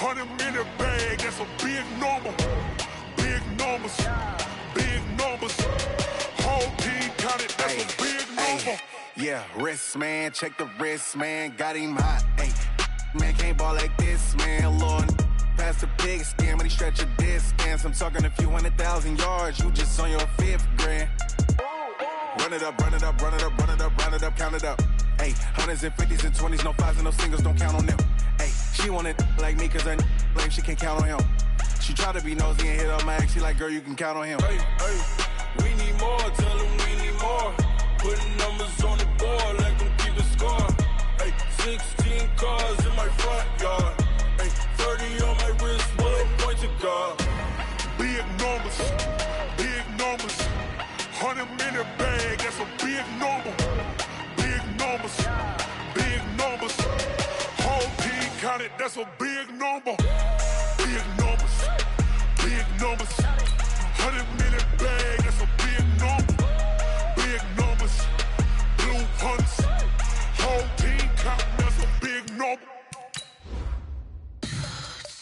100-minute bag, that's a big number. Big numbers, big numbers. Whole team counted, that's a big number. Yeah, wrist, man, check the wrist, man. Got him hot, ayy. Man, can't ball like this, man. Lord, past the pig skin when he stretch a distance. I'm talking a few 100,000 yards, you just on your 5th grand. Run it up, run it up, run it up, run it up, run it up, count it up. Ayy, 100s and 50s and 20s, no 5s and no singles, don't count on them. Ayy, she want it like me cause her blame, she can't count on him. She try to be nosy and hit up my ex, she like, girl, you can count on him. Hey, we need more, tell them we need more. Putting numbers on the board, like them keep the score. Hey, 16 cars in my front yard. Hey, 30 on my wrist, bullet point to God. Big numbers, big numbers. 100-minute bag, that's a big number. Big numbers, big numbers. Whole team counted, that's a big number. Big numbers, big numbers. 100-minute bag, that's a big number. Big numbers, blue hunts. Whole team counting, that's a big number.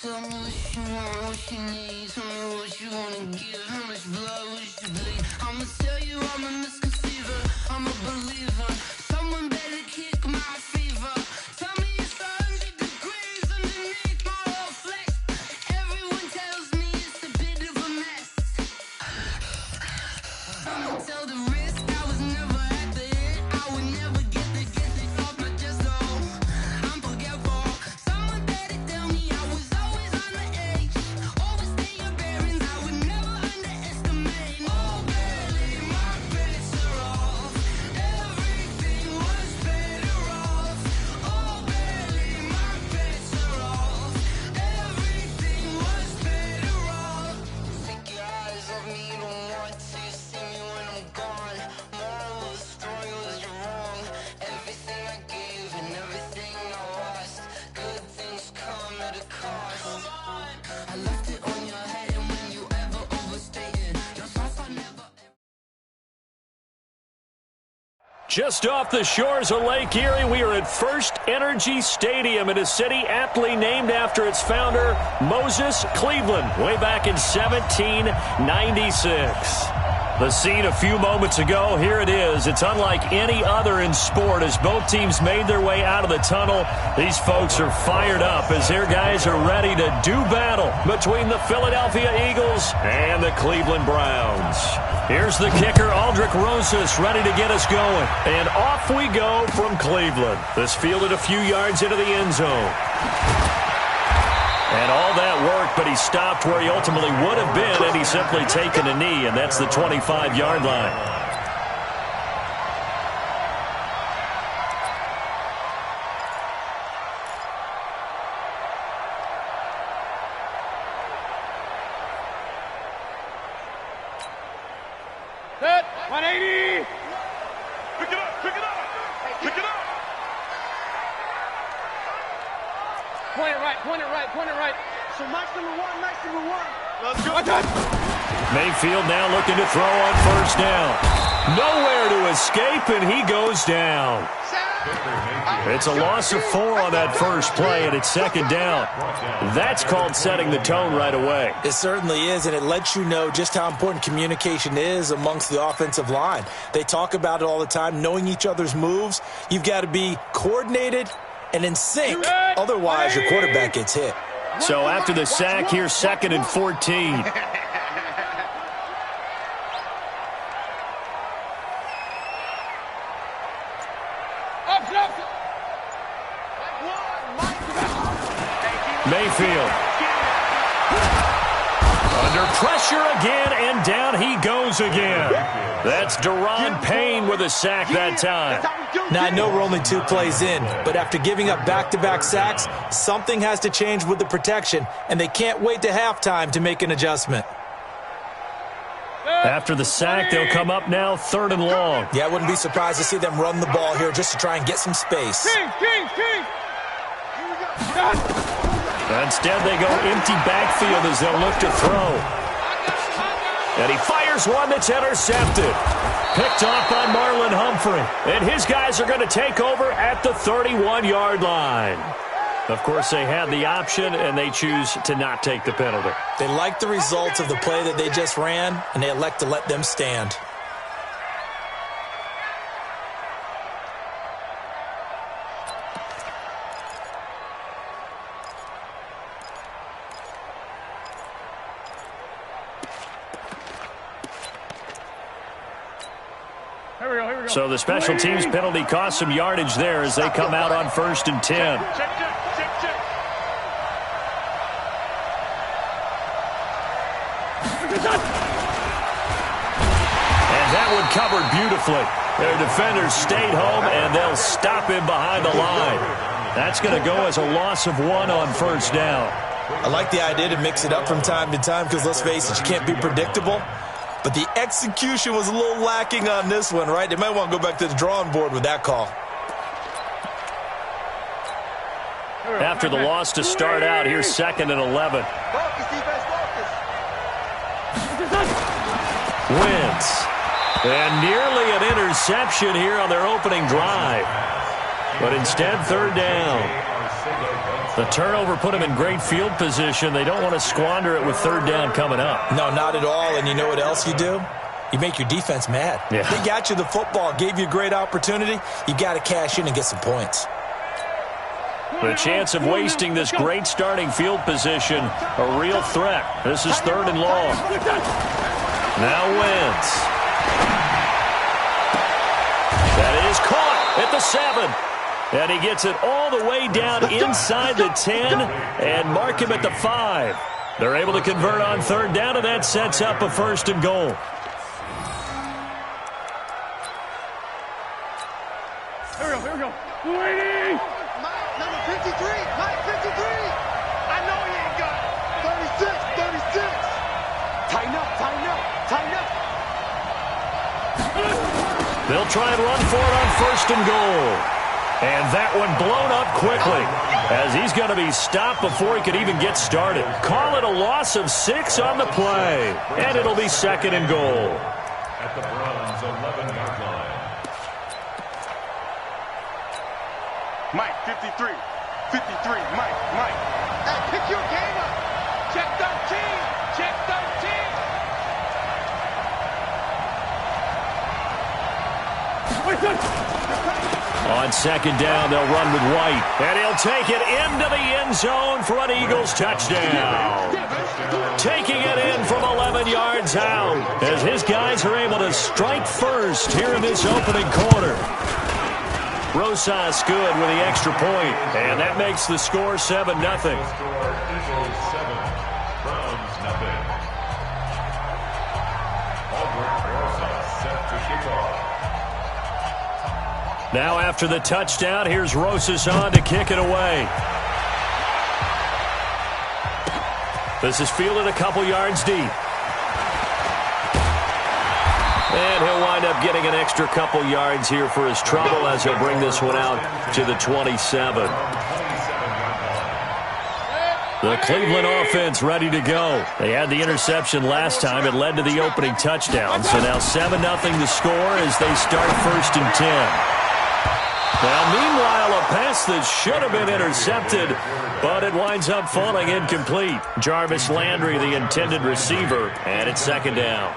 Tell me what you want, what you need. Tell me what you wanna give. How much blood would you bleed? I'ma tell you I'm a misconceiver. I'm a believer. Someone better kick my fever. Tell me it's 100 degrees underneath my whole flesh. Everyone tells me it's a bit of a mess. I'ma tell the risk I was never at the end. I would never get it off my chest. Oh, I'm forgetful. Someone better tell me I was always on the edge. Always stay your bearings. I would never underestimate. Oh, barely my bets are off. Everything was better off. Oh, barely my bets are off. Everything was better off. Take your eyes off me, you don't want to see me when I'm gone. Moral of the story was you're wrong. Everything I gave and everything I lost. Good things come at a cost. I left it on your head, and when you ever overstated, your thoughts are never. Just off the shores of Lake Erie, we are at First Energy Stadium in a city aptly named after its founder, Moses Cleveland, way back in 1796. The scene a few moments ago, here it is. It's unlike any other in sport as both teams made their way out of the tunnel. These folks are fired up as their guys are ready to do battle between the Philadelphia Eagles and the Cleveland Browns. Here's the kicker, Aldrich Rosas, ready to get us going. And off we go from Cleveland. This fielded a few yards into the end zone. And all that work, but he stopped where he ultimately would have been had he simply taken a knee, and that's the 25-yard line. Set, 180. Pick it up, pick it up, pick it up. Point it right, point it right, point it right. So max number one, max number one. Let's go. Mayfield now looking to throw on first down. Nowhere to escape, and he goes down. It's a loss of 4 on that first play, and it's second down. That's called setting the tone right away. It certainly is, and it lets you know just how important communication is amongst the offensive line. They talk about it all the time, knowing each other's moves. You've got to be coordinated and in sync. Otherwise, your quarterback gets hit. So after the sack, here's 2nd and 14. Mayfield. Under pressure again, and down he goes again. That's Deron Payne with a sack that time. Now, I know we're only 2 plays in, but after giving up back-to-back sacks, something has to change with the protection, and they can't wait to halftime to make an adjustment. After the sack, they'll come up now 3rd and long. Yeah, I wouldn't be surprised to see them run the ball here just to try and get some space. Instead, they go empty backfield as they'll look to throw. And he fires one that's intercepted. Picked off by Marlon Humphrey. And his guys are going to take over at the 31-yard line. Of course, they had the option, and they choose to not take the penalty. They like the results of the play that they just ran, and they elect to let them stand. So the special teams penalty cost some yardage there as they come out on 1st and 10. Check. And that one covered beautifully. Their defenders stayed home, and they'll stop him behind the line. That's going to go as a loss of 1 on 1st down. I like the idea to mix it up from time to time because, let's face it, you can't be predictable. But the execution was a little lacking on this one, right? They might want to go back to the drawing board with that call. After the loss to start out, here's 2nd and 11. Wentz. And nearly an interception here on their opening drive. But instead, 3rd down. The turnover put them in great field position. They don't want to squander it with 3rd down coming up. No, not at all. And you know what else you do? You make your defense mad. Yeah. They got you the football, gave you a great opportunity. You got to cash in and get some points. The chance of wasting this great starting field position, a real threat. This is 3rd and long. Now Wentz. That is caught at the 7. And he gets it all the way down inside the 10 and mark him at the 5. They're able to convert on 3rd down, and that sets up a 1st and goal. Here we go. Waiting. Mike, number 53. Mike, 53. I know he ain't got it. 36. Tighten up. They'll try and run for it on 1st and goal. And that one blown up quickly as he's going to be stopped before he could even get started. Call it a loss of 6 on the play. And it'll be 2nd and goal. At the Browns' 11-yard line. Mike, 53. Mike. Hey, pick your game up. Check 13. On 2nd down, they'll run with White. And he'll take it into the end zone for an Eagles touchdown. Taking it in from 11 yards out as his guys are able to strike first here in this opening quarter. Rosas good with the extra point, and that makes the score 7-0. Eagles 7, Browns nothing. Albert Rosas set to kick off. Now after the touchdown, here's Rosas on to kick it away. This is fielded a couple yards deep. And he'll wind up getting an extra couple yards here for his trouble as he'll bring this one out to the 27. The Cleveland offense ready to go. They had the interception last time. It led to the opening touchdown. So now 7-0 the score as they start 1st and 10. Now, meanwhile, a pass that should have been intercepted, but it winds up falling incomplete. Jarvis Landry, the intended receiver, and it's 2nd down.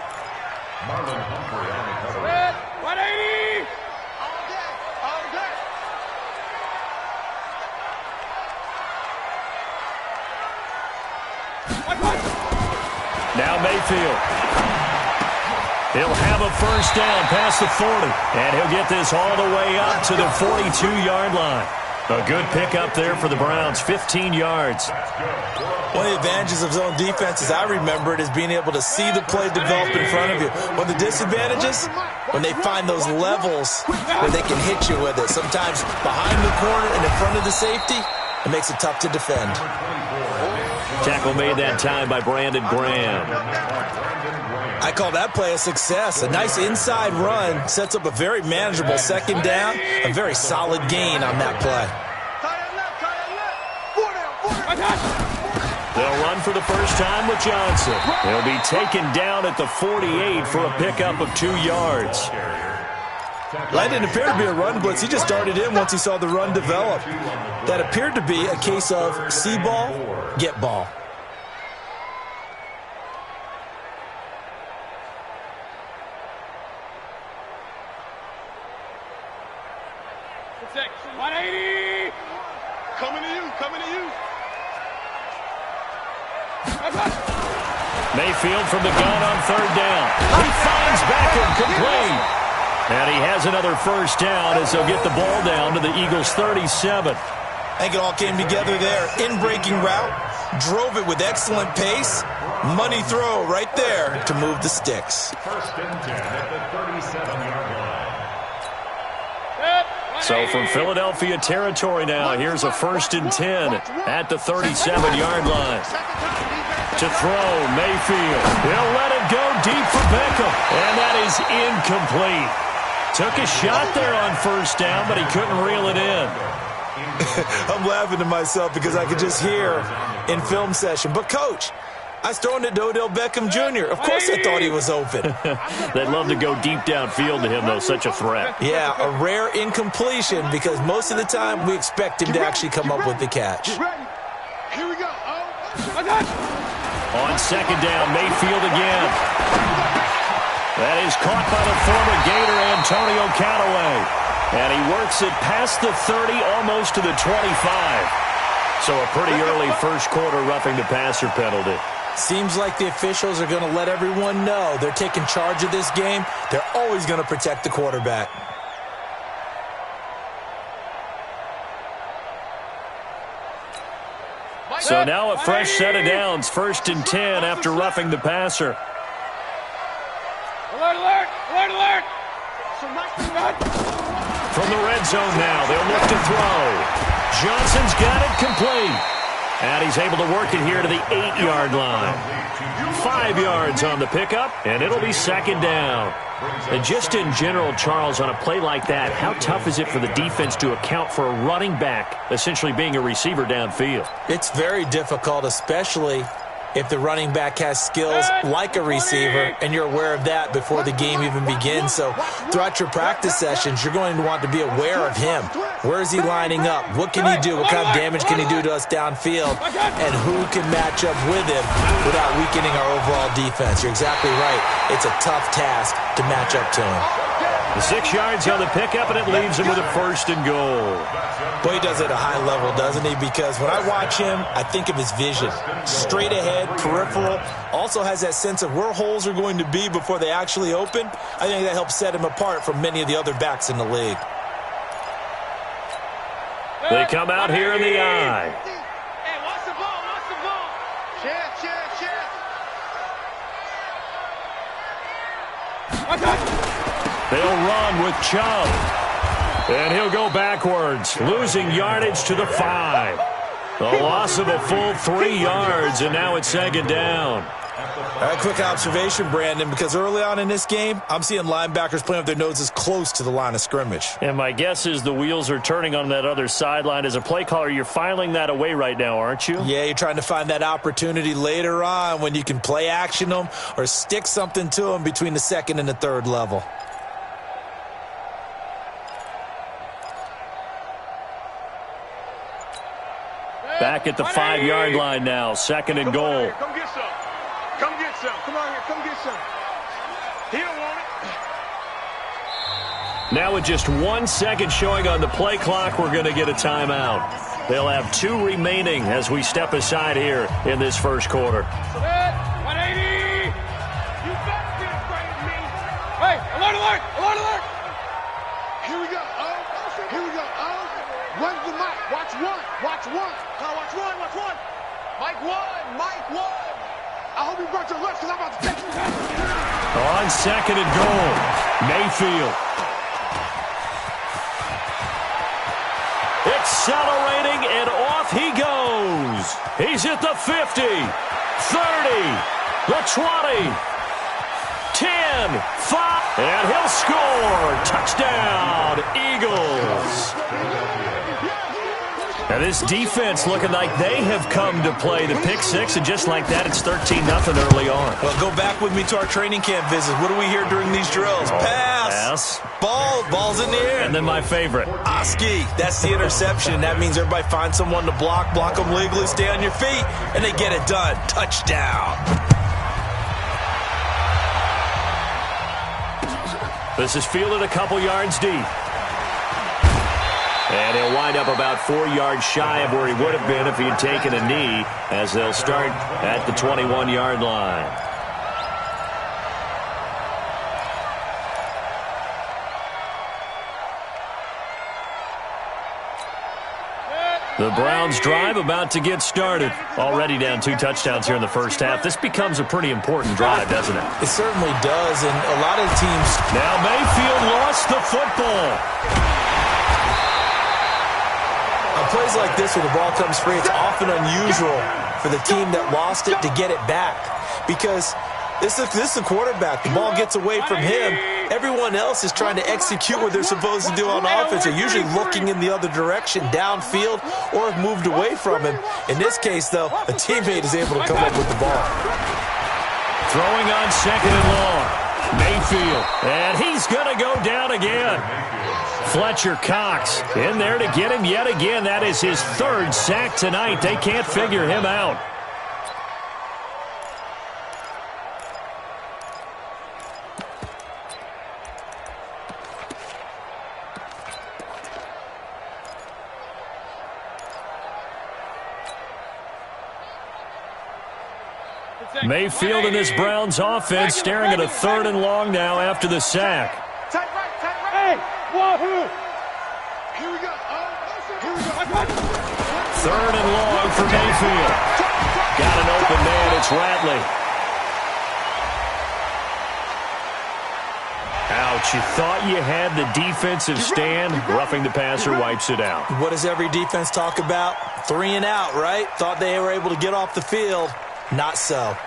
Marlon Humphrey on the cover. 180. All day. Now Mayfield. He'll have a 1st down past the 40, and he'll get this all the way up to the 42-yard line. A good pickup there for the Browns, 15 yards. One of the advantages of zone defense, as I remember it, is being able to see the play develop in front of you. One of the disadvantages, when they find those levels where they can hit you with it. Sometimes behind the corner and in front of the safety, it makes it tough to defend. Tackle made that time by Brandon Graham. I call that play a success. A nice inside run sets up a very manageable 2nd down, a very solid gain on that play. They'll run for the first time with Johnson. He'll be taken down at the 48 for a pickup of 2 yards. That didn't appear to be a run blitz. He just darted in once he saw the run develop. That appeared to be a case of see ball, get ball. Protection. 180. Coming to you, coming to you. Mayfield from the gun on third down. He finds Beckham complete. And he has another first down as they'll get the ball down to the Eagles' 37. I think it all came together there. In-breaking route, drove it with excellent pace. Money throw right there to move the sticks. First and 10 at the 37-yard line. So from Philadelphia territory now, here's a first and 10 at the 37-yard line. To throw, Mayfield. He'll let it go deep for Beckham. And that is incomplete. Took a shot there on first down, but he couldn't reel it in. I'm laughing to myself because I could just hear in film session. But, Coach, I was throwing it to Odell Beckham Jr. Of course I thought he was open. They'd love to go deep downfield to him, though, such a threat. Yeah, a rare incompletion because most of the time we expect him to actually come up with the catch. Get ready. Here we go. On second down, Mayfield again. That is caught by the former Gator, Antonio Callaway. And he works it past the 30, almost to the 25. So a pretty early first quarter roughing the passer penalty. Seems like the officials are going to let everyone know they're taking charge of this game. They're always going to protect the quarterback. So now a fresh set of downs, first and 10 after roughing the passer. Alert, alert, alert, alert. From the red zone now, they'll look to throw. Johnson's got it complete. And he's able to work it here to the 8-yard line. 5 yards on the pickup, and it'll be second down. And just in general, Charles, on a play like that, how tough is it for the defense to account for a running back essentially being a receiver downfield? It's very difficult, especially if the running back has skills like a receiver, and you're aware of that before the game even begins. So throughout your practice sessions, you're going to want to be aware of him. Where is he lining up? What can he do? What kind of damage can he do to us downfield? And who can match up with him without weakening our overall defense? You're exactly right. It's a tough task to match up to him. The 6 yards on the pickup, and it leaves him with a first and goal. Boy, he does it at a high level, doesn't he? Because when I watch him, I think of his vision. Straight ahead, peripheral. Also has that sense of where holes are going to be before they actually open. I think that helps set him apart from many of the other backs in the league. They come out here in the eye. Hey, watch the ball, watch the ball. Share, share, share. They'll run with Chubb. And he'll go backwards, losing yardage to the 5. A loss of a full 3 yards, and now it's second down. A quick observation, Brandon, because early on in this game, I'm seeing linebackers playing with their noses close to the line of scrimmage. And my guess is the wheels are turning on that other sideline. As a play caller, you're filing that away right now, aren't you? Yeah, you're trying to find that opportunity later on when you can play action them or stick something to them between the second and the third level. Back at the 5-yard line now, second and goal. Come get some. Come get some. Come on here. Come get some. He don't want it. Now with just 1 second showing on the play clock, we're going to get a timeout. They'll have 2 remaining as we step aside here in this first quarter. 180. You better get afraid of me. Hey, alert, alert, alert, alert. Here we go. Here we go. Run the mic. Watch one. Watch one. Watch one. Watch one. Mike one. Mike one. I hope you brought your left because I'm about to take you. On second and goal, Mayfield. Accelerating, and off he goes. He's at the 50, 30, the 20, 10, 5, and he'll score. Touchdown, Eagles. Now this defense looking like they have come to play. The pick six, and just like that, it's 13-0 early on. Well, go back with me to our training camp visits. What do we hear during these drills? Pass. Ball's in the air. And then my favorite. Oski. That's the interception. That means everybody finds someone to block them legally, stay on your feet, and they get it done. Touchdown. This is fielded a couple yards deep. And he'll wind up about 4 yards shy of where he would have been if he had taken a knee, as they'll start at the 21-yard line. The Browns drive about to get started. Already down 2 touchdowns here in the first half. This becomes a pretty important drive, doesn't it? It certainly does, and a lot of teams... Now Mayfield lost the football. On plays like this where the ball comes free, it's often unusual for the team that lost it to get it back. Because this is the quarterback. The ball gets away from him. Everyone else is trying to execute what they're supposed to do on offense. They're usually looking in the other direction, downfield, or have moved away from him. In this case, though, a teammate is able to come up with the ball. Throwing on second and long. Mayfield. And he's going to go down again. Fletcher Cox in there to get him yet again. That is his 3rd sack tonight. They can't figure him out. Mayfield in this Browns offense staring at a 3rd and long now after the sack. Tight right, tight right. Hey, wahoo! Here we go. Here we go. 3rd and long for Mayfield. Got an open man. It's Ratley. Ouch. You thought you had the defensive stand. Roughing the passer wipes it out. What does every defense talk about? 3 and out, right? Thought they were able to get off the field. Not so.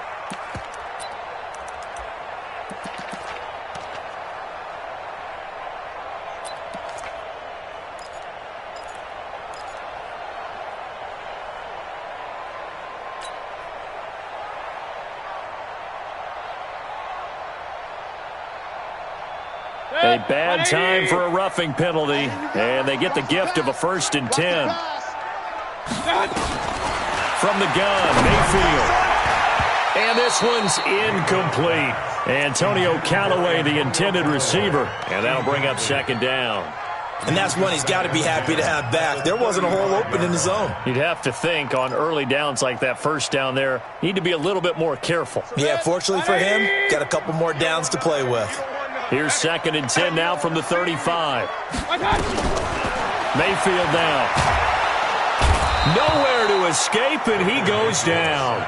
A bad time for a roughing penalty, and they get the gift of a 1st and 10. From the gun, Mayfield. And this one's incomplete. Antonio Callaway, the intended receiver, and that'll bring up 2nd down. And that's one he's got to be happy to have back. There wasn't a hole open in the zone. You'd have to think on early downs like that, 1st down there, need to be a little bit more careful. Yeah, fortunately for him, got a couple more downs to play with. Here's 2nd and 10 now from the 35. Mayfield now. Nowhere to escape, and he goes down.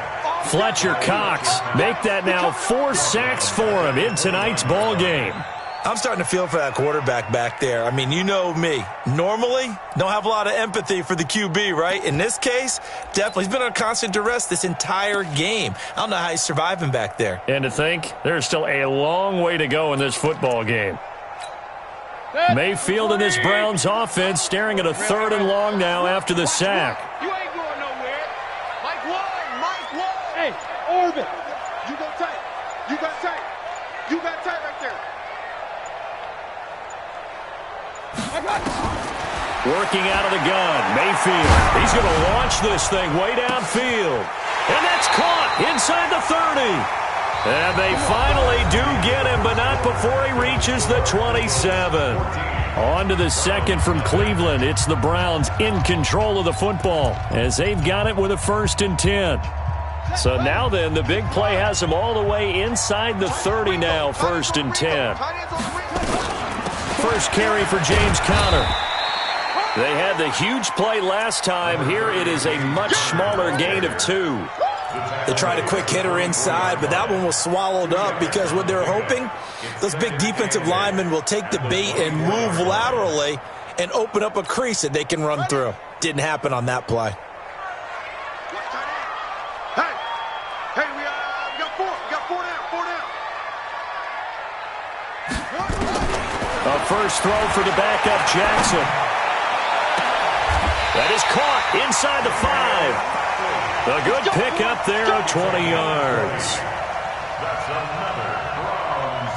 Fletcher Cox make that now 4 sacks for him in tonight's ball game. I'm starting to feel for that quarterback back there. I mean, you know me. Normally, don't have a lot of empathy for the QB, right? In this case, definitely. He's been on constant duress this entire game. I don't know how he's surviving back there. And to think, there's still a long way to go in this football game. Mayfield in this Browns offense staring at a 3rd and long now after the sack. You ain't going nowhere. Mike One. Hey, Orbit. You go tight. You got tight. You got tight right there. Working out of the gun, Mayfield. He's going to launch this thing way downfield. And that's caught inside the 30. And they finally do get him, but not before he reaches the 27. On to the 2nd from Cleveland. It's the Browns in control of the football as they've got it with a 1st and 10. So now then, the big play has them all the way inside the 30 now, 1st and 10. First carry for James Conner. They had the huge play last time. Here it is a much smaller gain of 2. They tried a quick hitter inside, but that one was swallowed up because what they're hoping, those big defensive linemen will take the bait and move laterally and open up a crease that they can run through. Didn't happen on that play. Hey, we got 4. We got 4 down. A first throw for the backup, Jackson. That is caught inside the 5. A good pickup there of 20 yards. That's another Browns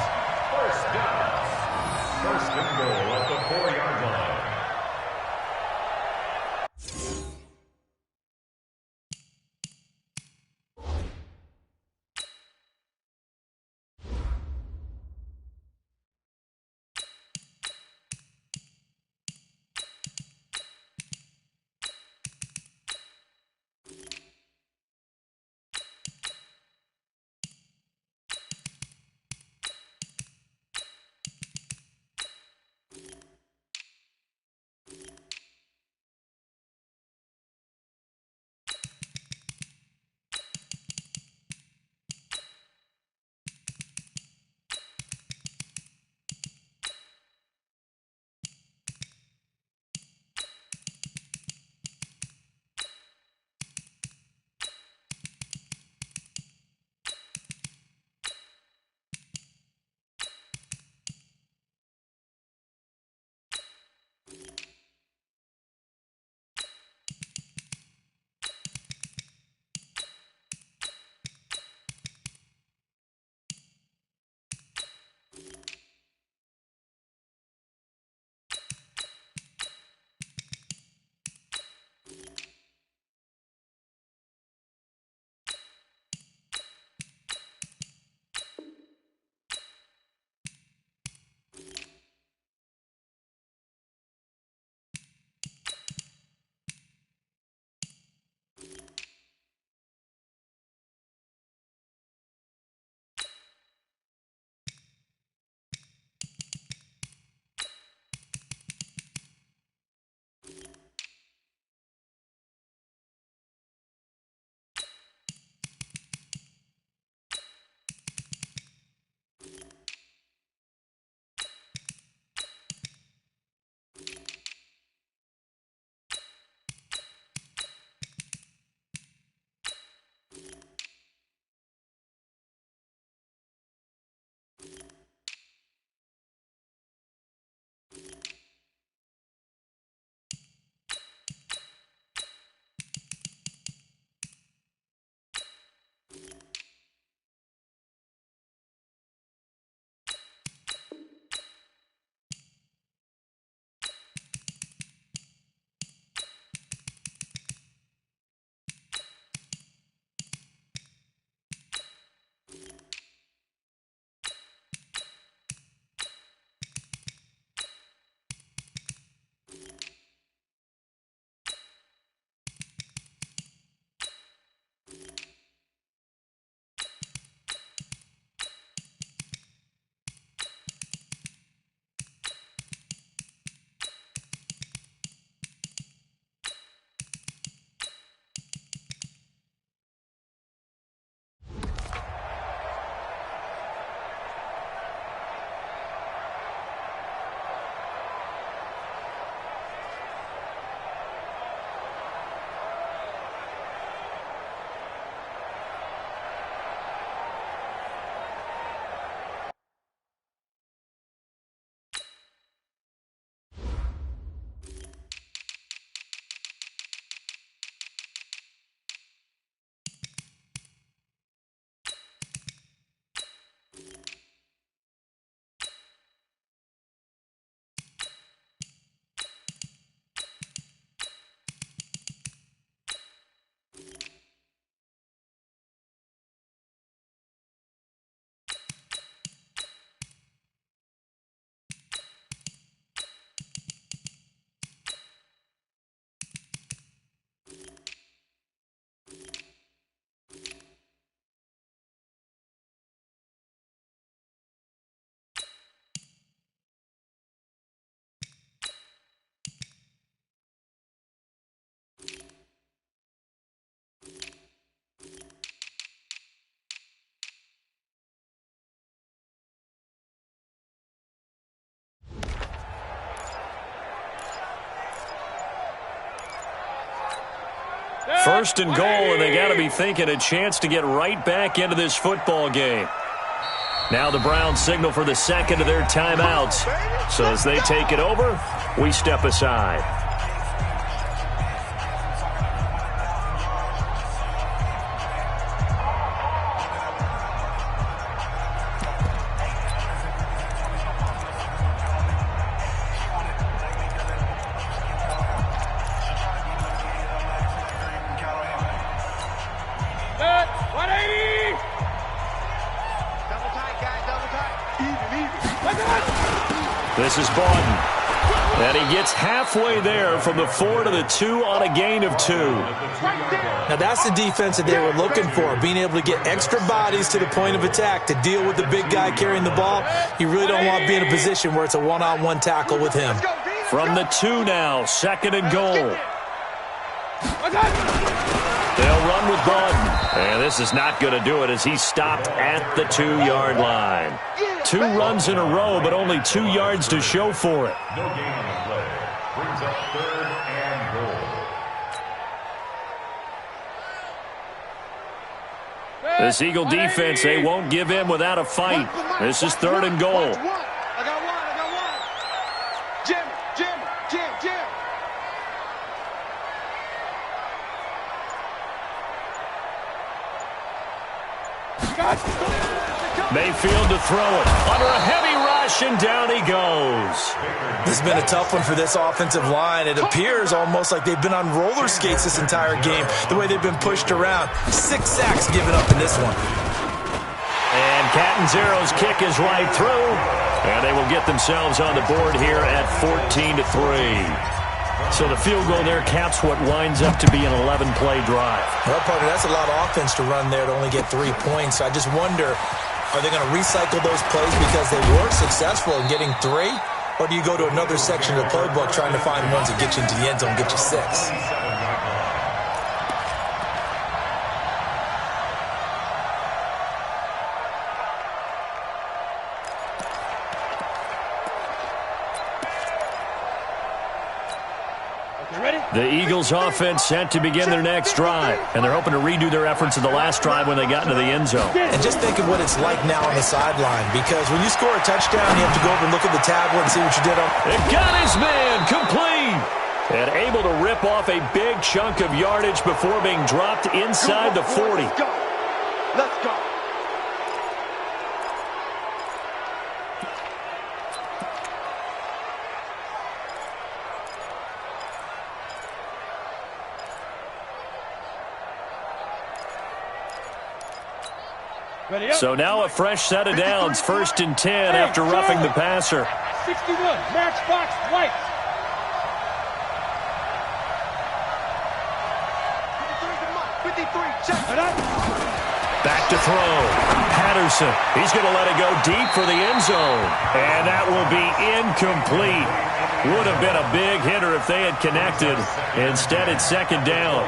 first down. First and goal at the 4-yard line. First and goal, and they got to be thinking a chance to get right back into this football game. Now the Browns signal for the second of their timeouts. So as they take it over, we step aside. This is Bawden. And he gets halfway there from the 4 to the 2 on a gain of 2. Now that's the defense that they were looking for, being able to get extra bodies to the point of attack to deal with the big guy carrying the ball. You really don't want to be in a position where it's a one-on-one tackle with him. From the 2 now, 2nd and goal. They'll run with Bawden. And this is not going to do it as he's stopped at the 2-yard line. 2 runs in a row, but only 2 yards to show for it. No gain on the play. Brings up 3rd and goal. This Eagle defense, they won't give in without a fight. This is 3rd and goal. I got one. Jim. Mayfield to throw it. Under a heavy rush, and down he goes. This has been a tough one for this offensive line. It appears almost like they've been on roller skates this entire game, the way they've been pushed around. 6 sacks given up in this one. And Catanzaro's kick is right through. And they will get themselves on the board here at 14-3. So the field goal there caps what winds up to be an 11-play drive. Well, partner, that's a lot of offense to run there to only get 3 points. I just wonder, are they going to recycle those plays because they were successful in getting 3? Or do you go to another section of the playbook trying to find ones that get you into the end zone and get you 6? The Eagles offense set to begin their next drive, and they're hoping to redo their efforts in the last drive when they got into the end zone. And just think of what it's like now on the sideline, because when you score a touchdown, you have to go over and look at the tablet and see what you did on. It got his man complete, and able to rip off a big chunk of yardage before being dropped inside the 40. Let's go. So now a fresh set of downs, 1st and 10 after roughing the passer. 61, Matchbox White. 53, check it out. Back to throw. Patterson. He's going to let it go deep for the end zone. And that will be incomplete. Would have been a big hitter if they had connected. Instead, it's 2nd down.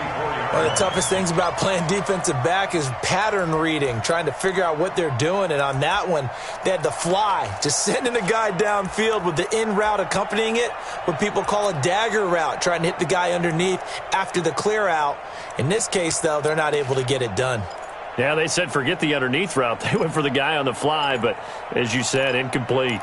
One of the toughest things about playing defensive back is pattern reading, trying to figure out what they're doing. And on that one, they had the fly, just sending a guy downfield with the in route accompanying it, what people call a dagger route, trying to hit the guy underneath after the clear out. In this case, though, they're not able to get it done. Yeah, they said forget the underneath route. They went for the guy on the fly, but as you said, incomplete.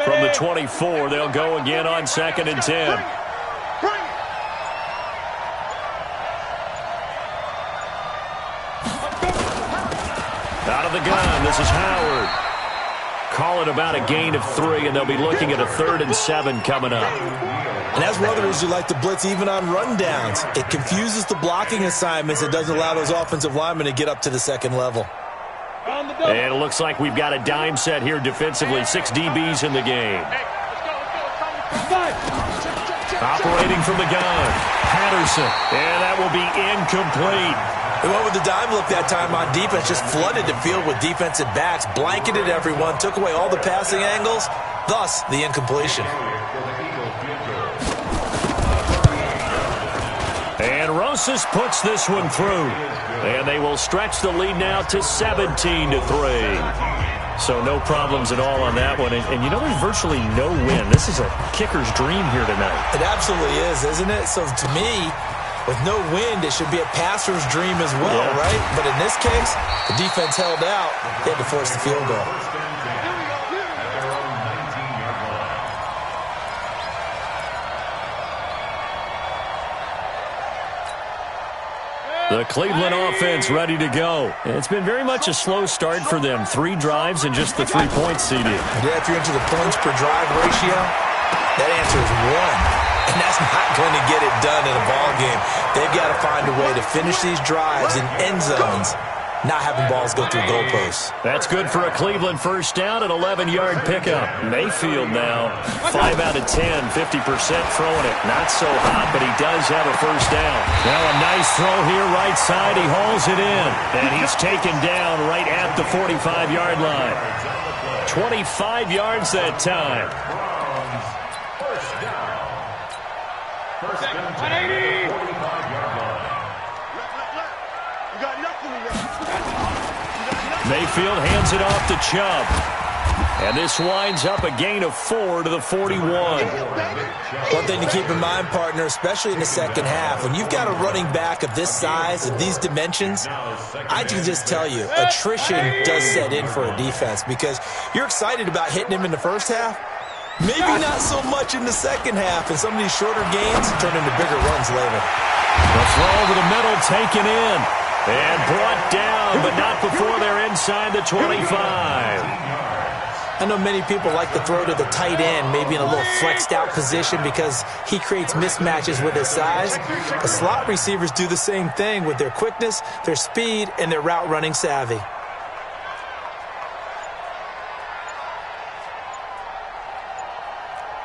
From the 24, they'll go again on 2nd and 10. Out of the gun, this is Howard. Call it about a gain of 3, and they'll be looking at a 3rd and 7 coming up. And that's one of the reasons you like to blitz even on rundowns. It confuses the blocking assignments. It doesn't allow those offensive linemen to get up to the 2nd level. And it looks like we've got a dime set here defensively. 6 DBs in the game. Operating from the gun, Patterson. And that will be incomplete. They went with the dime look that time on defense, just flooded the field with defensive backs, blanketed everyone, took away all the passing angles, thus the incompletion. And Rosas puts this one through. And they will stretch the lead now to 17-3. So no problems at all on that one. And you know, there's virtually no win. This is a kicker's dream here tonight. It absolutely is, isn't it? So to me, with no wind, it should be a passer's dream as well, right? But in this case, the defense held out. They had to force the field goal. The Cleveland offense ready to go. And it's been very much a slow start for them. 3 drives and just the 3 points, CD. Yeah, if you're into the points per drive ratio, that answer is 1. and that's not going to get it done in a ball game. They've got to find a way to finish these drives in end zones, not having balls go through goalposts. That's good for a Cleveland first down, an 11-yard pickup. Mayfield now, 5 out of 10, 50% throwing it. Not so hot, but he does have a first down. Now a nice throw here, right side. He hauls it in, and he's taken down right at the 45-yard line. 25 yards that time. First down. First and 10, 45-yard line. You got nothing to get. Mayfield hands it off to Chubb. And this winds up a gain of 4 to the 41. One thing to keep in mind, partner, especially in the second half, when you've got a running back of this size, of these dimensions, I can just tell you, attrition does set in for a defense because you're excited about hitting him in the first half. Maybe not so much in the second half, and some of these shorter gains turn into bigger runs later. The throw over the middle taken in and brought down, but not before they're inside the 25. I know many people like to throw to the tight end, maybe in a little flexed out position because he creates mismatches with his size. The slot receivers do the same thing with their quickness, their speed, and their route running savvy.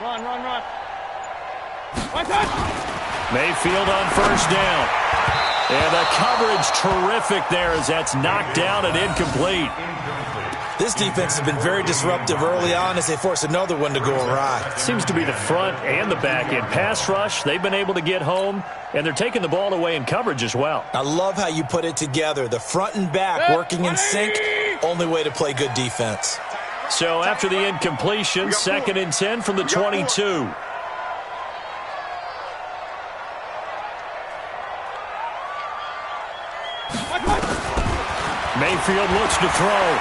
Run. One touch. Mayfield on first down. And the coverage terrific there as that's knocked down and incomplete. This defense has been very disruptive early on as they force another one to go awry. Seems to be the front and the back end. Pass rush, they've been able to get home, and they're taking the ball away in coverage as well. I love how you put it together. The front and back working in sync, only way to play good defense. So after the incompletion, 2nd and 10 from the 22. Mayfield looks to throw.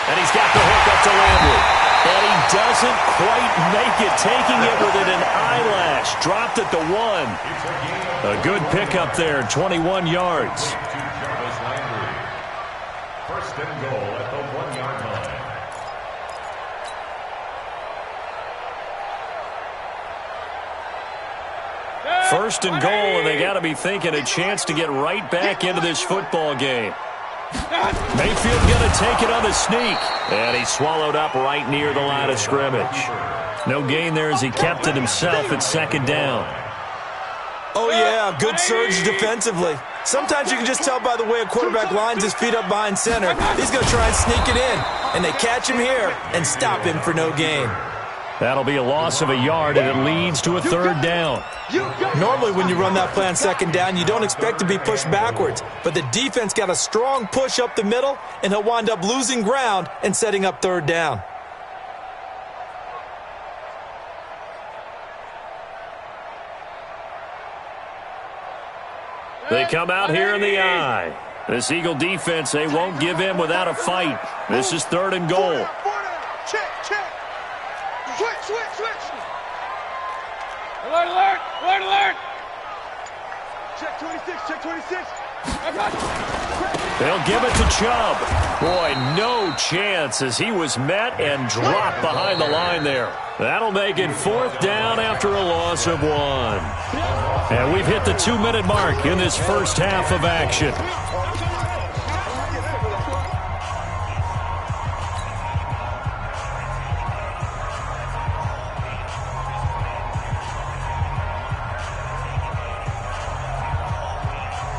And he's got the hook up to Landry. And he doesn't quite make it, taking it within an eyelash. Dropped at the 1. A good pickup there, 21 yards. First and goal at the 1-yard line. First and goal, and they got to be thinking a chance to get right back into this football game. Mayfield going to take it on the sneak. And he swallowed up right near the line of scrimmage. No gain there as he kept it himself at 2nd down. Oh, yeah, good surge defensively. Sometimes you can just tell by the way a quarterback lines his feet up behind center. He's going to try and sneak it in. And they catch him here and stop him for no gain. That'll be a loss of a yard, and it leads to a 3rd down. Normally when you run that play on 2nd down, you don't expect to be pushed backwards. But the defense got a strong push up the middle, and he'll wind up losing ground and setting up 3rd down. They come out here in the eye. This Eagle defense, they won't give in without a fight. This is 3rd and goal. Check. Switch. Alert. Check 26. They'll give it to Chubb. Boy, no chance as he was met and dropped behind the line there. That'll make it 4th down after a loss of 1. And we've hit the 2-minute mark in this first half of action.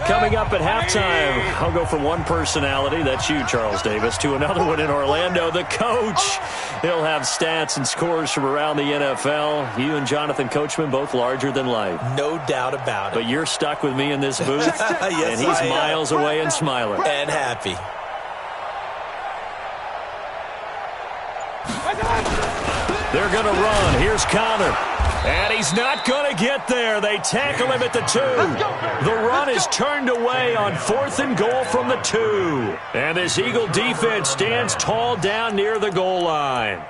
Coming up at halftime, I'll go from one personality, that's you, Charles Davis, to another one in Orlando, the coach. He'll have stats and scores from around the NFL. You and Jonathan Coachman, both larger than life. No doubt about it. But you're stuck with me in this booth, Yes, and he's miles away and smiling. And happy. They're going to run. Here's Connor. And he's not going to get there. They tackle him at the 2. The run is turned away on 4th and goal from the 2. And this Eagle defense stands tall down near the goal line.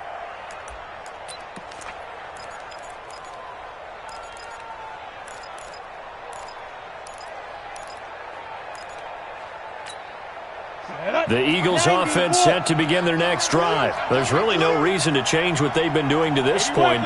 The Eagles offense set to begin their next drive. There's really no reason to change what they've been doing to this point.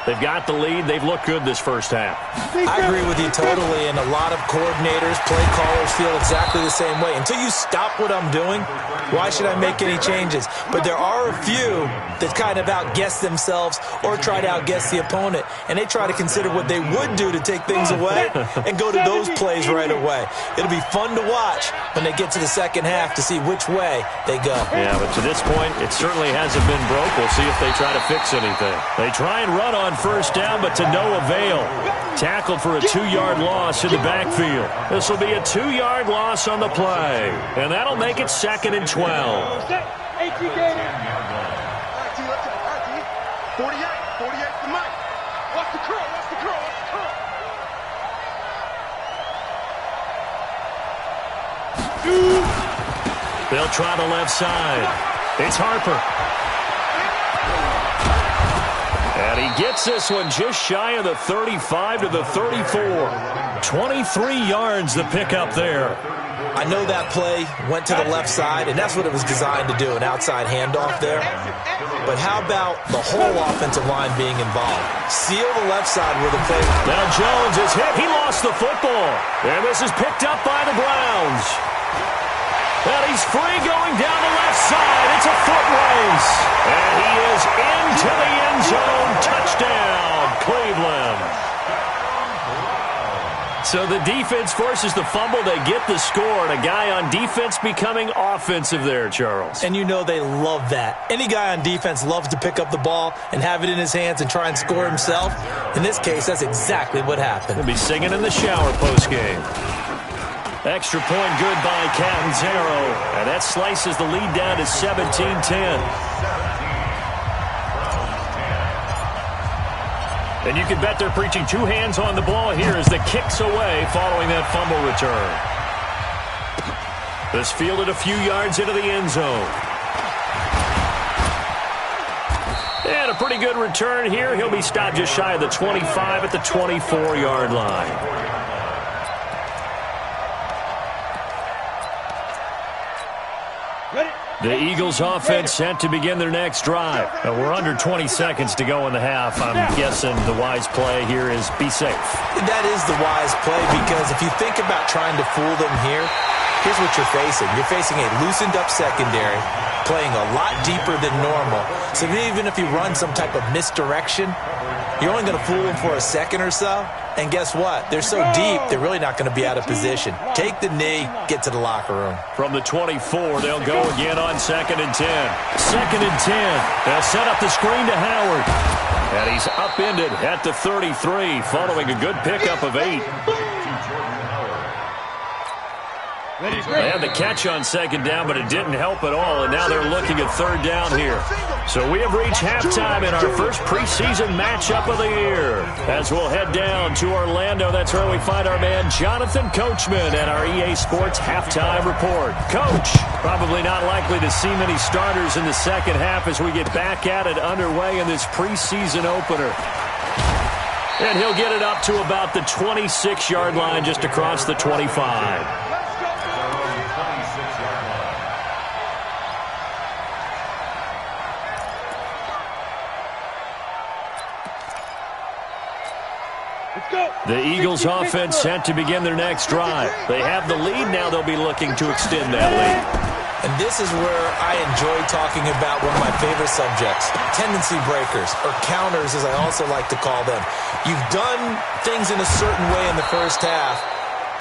They've got the lead. They've looked good this first half. I agree with you totally, and a lot of coordinators, play callers feel exactly the same way. Until you stop what I'm doing, why should I make any changes? But there are a few that kind of outguess themselves or try to outguess the opponent, and they try to consider what they would do to take things away and go to those plays right away. It'll be fun to watch when they get to the second half to see which way they go. Yeah, but to this point, it certainly hasn't been broke. We'll see if they try to fix anything. They try and run on first down, but to no avail. Tackled for a 2-yard loss in the backfield. This will be a 2-yard loss on the play, and that'll make it 2nd and 12. 48, 48 to Mike. Watch the curl, watch the curl, watch the curl. They'll try the left side. It's Harper. And he gets this one just shy of the 35 to the 34. 23 yards the pickup there. I know that play went to the left side, and that's what it was designed to do, an outside handoff there. But how about the whole offensive line being involved? Seal the left side where the play. Now Jones is hit. He lost the football. And this is picked up by the Browns. And he's free going down the left side. It's a foot race. And he is into the end zone. Touchdown, Cleveland. So the defense forces the fumble. They get the score. And a guy on defense becoming offensive there, Charles. And you know they love that. Any guy on defense loves to pick up the ball and have it in his hands and try and score himself. In this case, that's exactly what happened. He'll be singing in the shower postgame. Extra point good by Catanzaro. And that slices the lead down to 17-10. And you can bet they're preaching 2 hands on the ball here as the kick's away following that fumble return. This fielded a few yards into the end zone. And a pretty good return here. He'll be stopped just shy of the 25 at the 24-yard line. The Eagles offense set to begin their next drive. We're under 20 seconds to go in the half. I'm guessing the wise play here is be safe. That is the wise play, because if you think about trying to fool them here, here's what you're facing. You're facing a loosened up secondary, playing a lot deeper than normal. So even if you run some type of misdirection, you're only going to fool them for a second or so. And guess what? They're so deep, they're really not going to be out of position. Take the knee, get to the locker room. From the 24, they'll go again on 2nd and 10. 2nd and 10. They'll set up the screen to Howard. And he's upended at the 33, following a good pickup of 8. They had the catch on 2nd down, but it didn't help at all, and now they're looking at 3rd down here. So we have reached halftime in our first preseason matchup of the year. As we'll head down to Orlando, that's where we find our man Jonathan Coachman at our EA Sports Halftime Report. Coach, probably not likely to see many starters in the second half as we get back at it underway in this preseason opener. And he'll get it up to about the 26-yard line just across the 25. The Eagles offense set to begin their next drive. They have the lead. Now they'll be looking to extend that lead. And this is where I enjoy talking about one of my favorite subjects, tendency breakers, or counters as I also like to call them. You've done things in a certain way in the first half,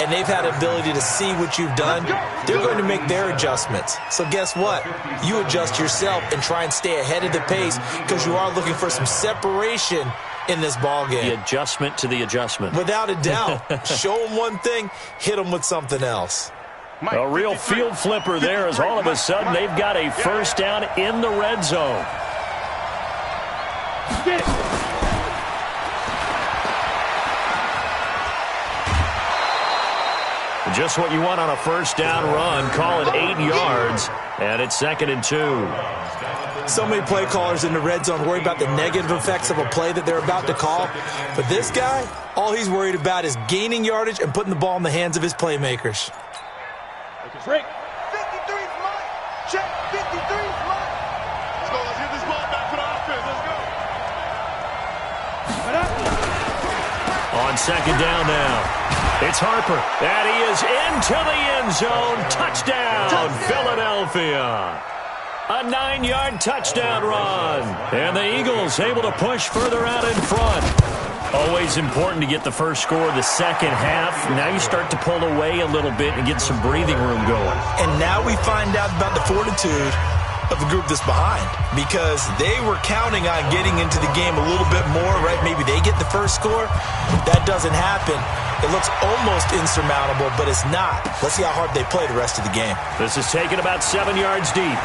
and they've had ability to see what you've done. They're going to make their adjustments. So guess what? You adjust yourself and try and stay ahead of the pace, because you are looking for some separation in this ball game. The adjustment to the adjustment. Without a doubt. Show them one thing, hit them with something else. A real field flipper there, as all of a sudden they've got a first down in the red zone. Just what you want on a first down run. Call it 8 yards, and it's 2nd and 2. So many play callers in the red zone worry about the negative effects of a play that they're about to call. But this guy, all he's worried about is gaining yardage and putting the ball in the hands of his playmakers. 53's mine. Check. 53's mine. Let's go. Let's get this ball back for the offense. Let's go. on second down now. It's Harper, and he is into the end zone. Touchdown, Philadelphia. A 9-yard touchdown run. And the Eagles able to push further out in front. Always important to get the first score of the second half. Now you start to pull away a little bit and get some breathing room going. And now we find out about the fortitude of the group that's behind, because they were counting on getting into the game a little bit more, right? Maybe they get the first score. That doesn't happen. It looks almost insurmountable, but it's not. Let's see how hard they play the rest of the game. This is taken about 7 yards deep.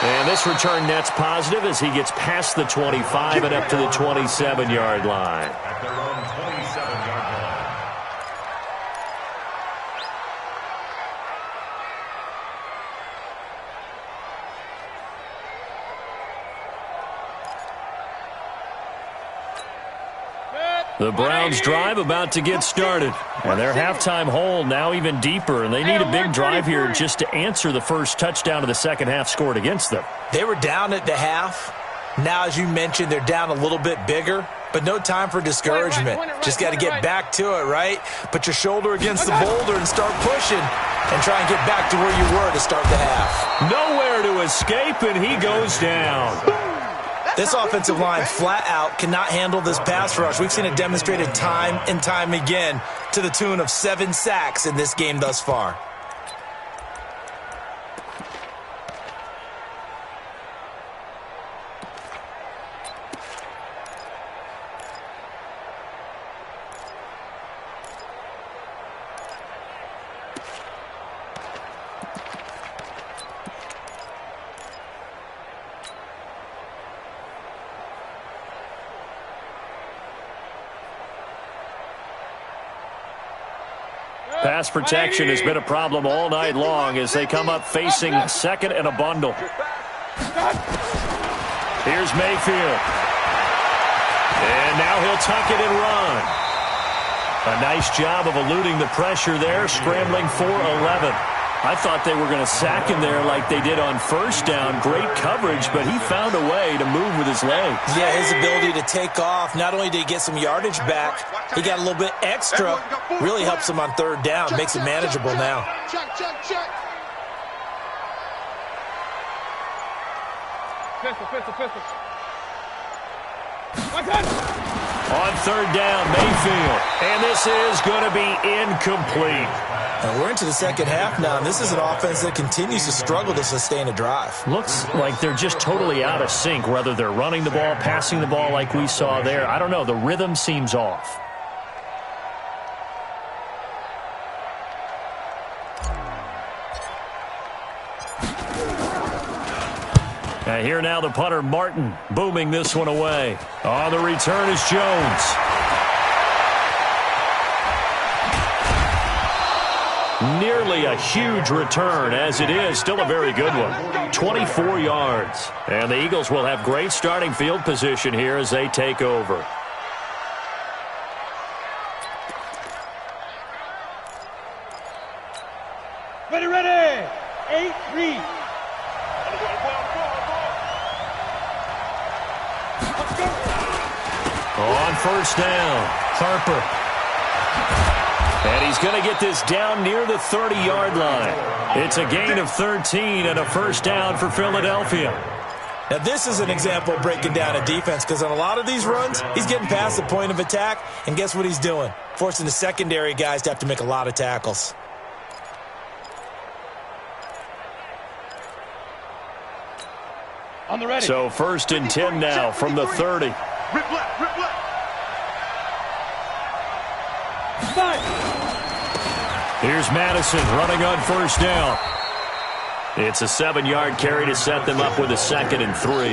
And this return net's positive as he gets past the 25 and up to the 27-yard line. At their own 27-yard line. The Browns drive about to get started. And their halftime hole now even deeper, and they need a big drive here just to answer the first touchdown of the second half scored against them. They were down at the half. Now, as you mentioned, they're down a little bit bigger, but no time for discouragement. Just got to get back to it, right? Put your shoulder against the boulder and start pushing and try and get back to where you were to start the half. Nowhere to escape, and he goes down. This offensive line flat out cannot handle this pass rush. We've seen it demonstrated time and time again to the tune of 7 sacks in this game thus far. Pass protection has been a problem all night long as they come up facing second and a bundle. Here's Mayfield. And now he'll tuck it and run. A nice job of eluding the pressure there, scrambling for 11. I thought they were going to sack him there like they did on first down. Great coverage, but he found a way to move with his legs. Yeah, his ability to take off, not only did he get some yardage back, he got a little bit extra. Really helps him on third down, makes it manageable now. Check, check, check. Pistol. On third down, Mayfield. And this is going to be incomplete. And we're into the second half now, and this is an offense that continues to struggle to sustain a drive. Looks like they're just totally out of sync, whether they're running the ball, passing the ball like we saw there. I don't know. The rhythm seems off. And here now the punter, Martin, booming this one away. On the return is Jones. Nearly a huge return, as it is. Still a very good one. 24 yards. And the Eagles will have great starting field position here as they take over. Ready. 8-3. On first down, Harper. And he's going to get this down near the 30-yard line. It's a gain of 13 and a first down for Philadelphia. Now, this is an example of breaking down a defense, because on a lot of these runs, he's getting past the point of attack, and guess what he's doing? Forcing the secondary guys to have to make a lot of tackles. On the ready. So first and 10 now from the 30. Rip left. Here's Madison running on first down. It's a 7-yard carry to set them up with a 2nd and 3.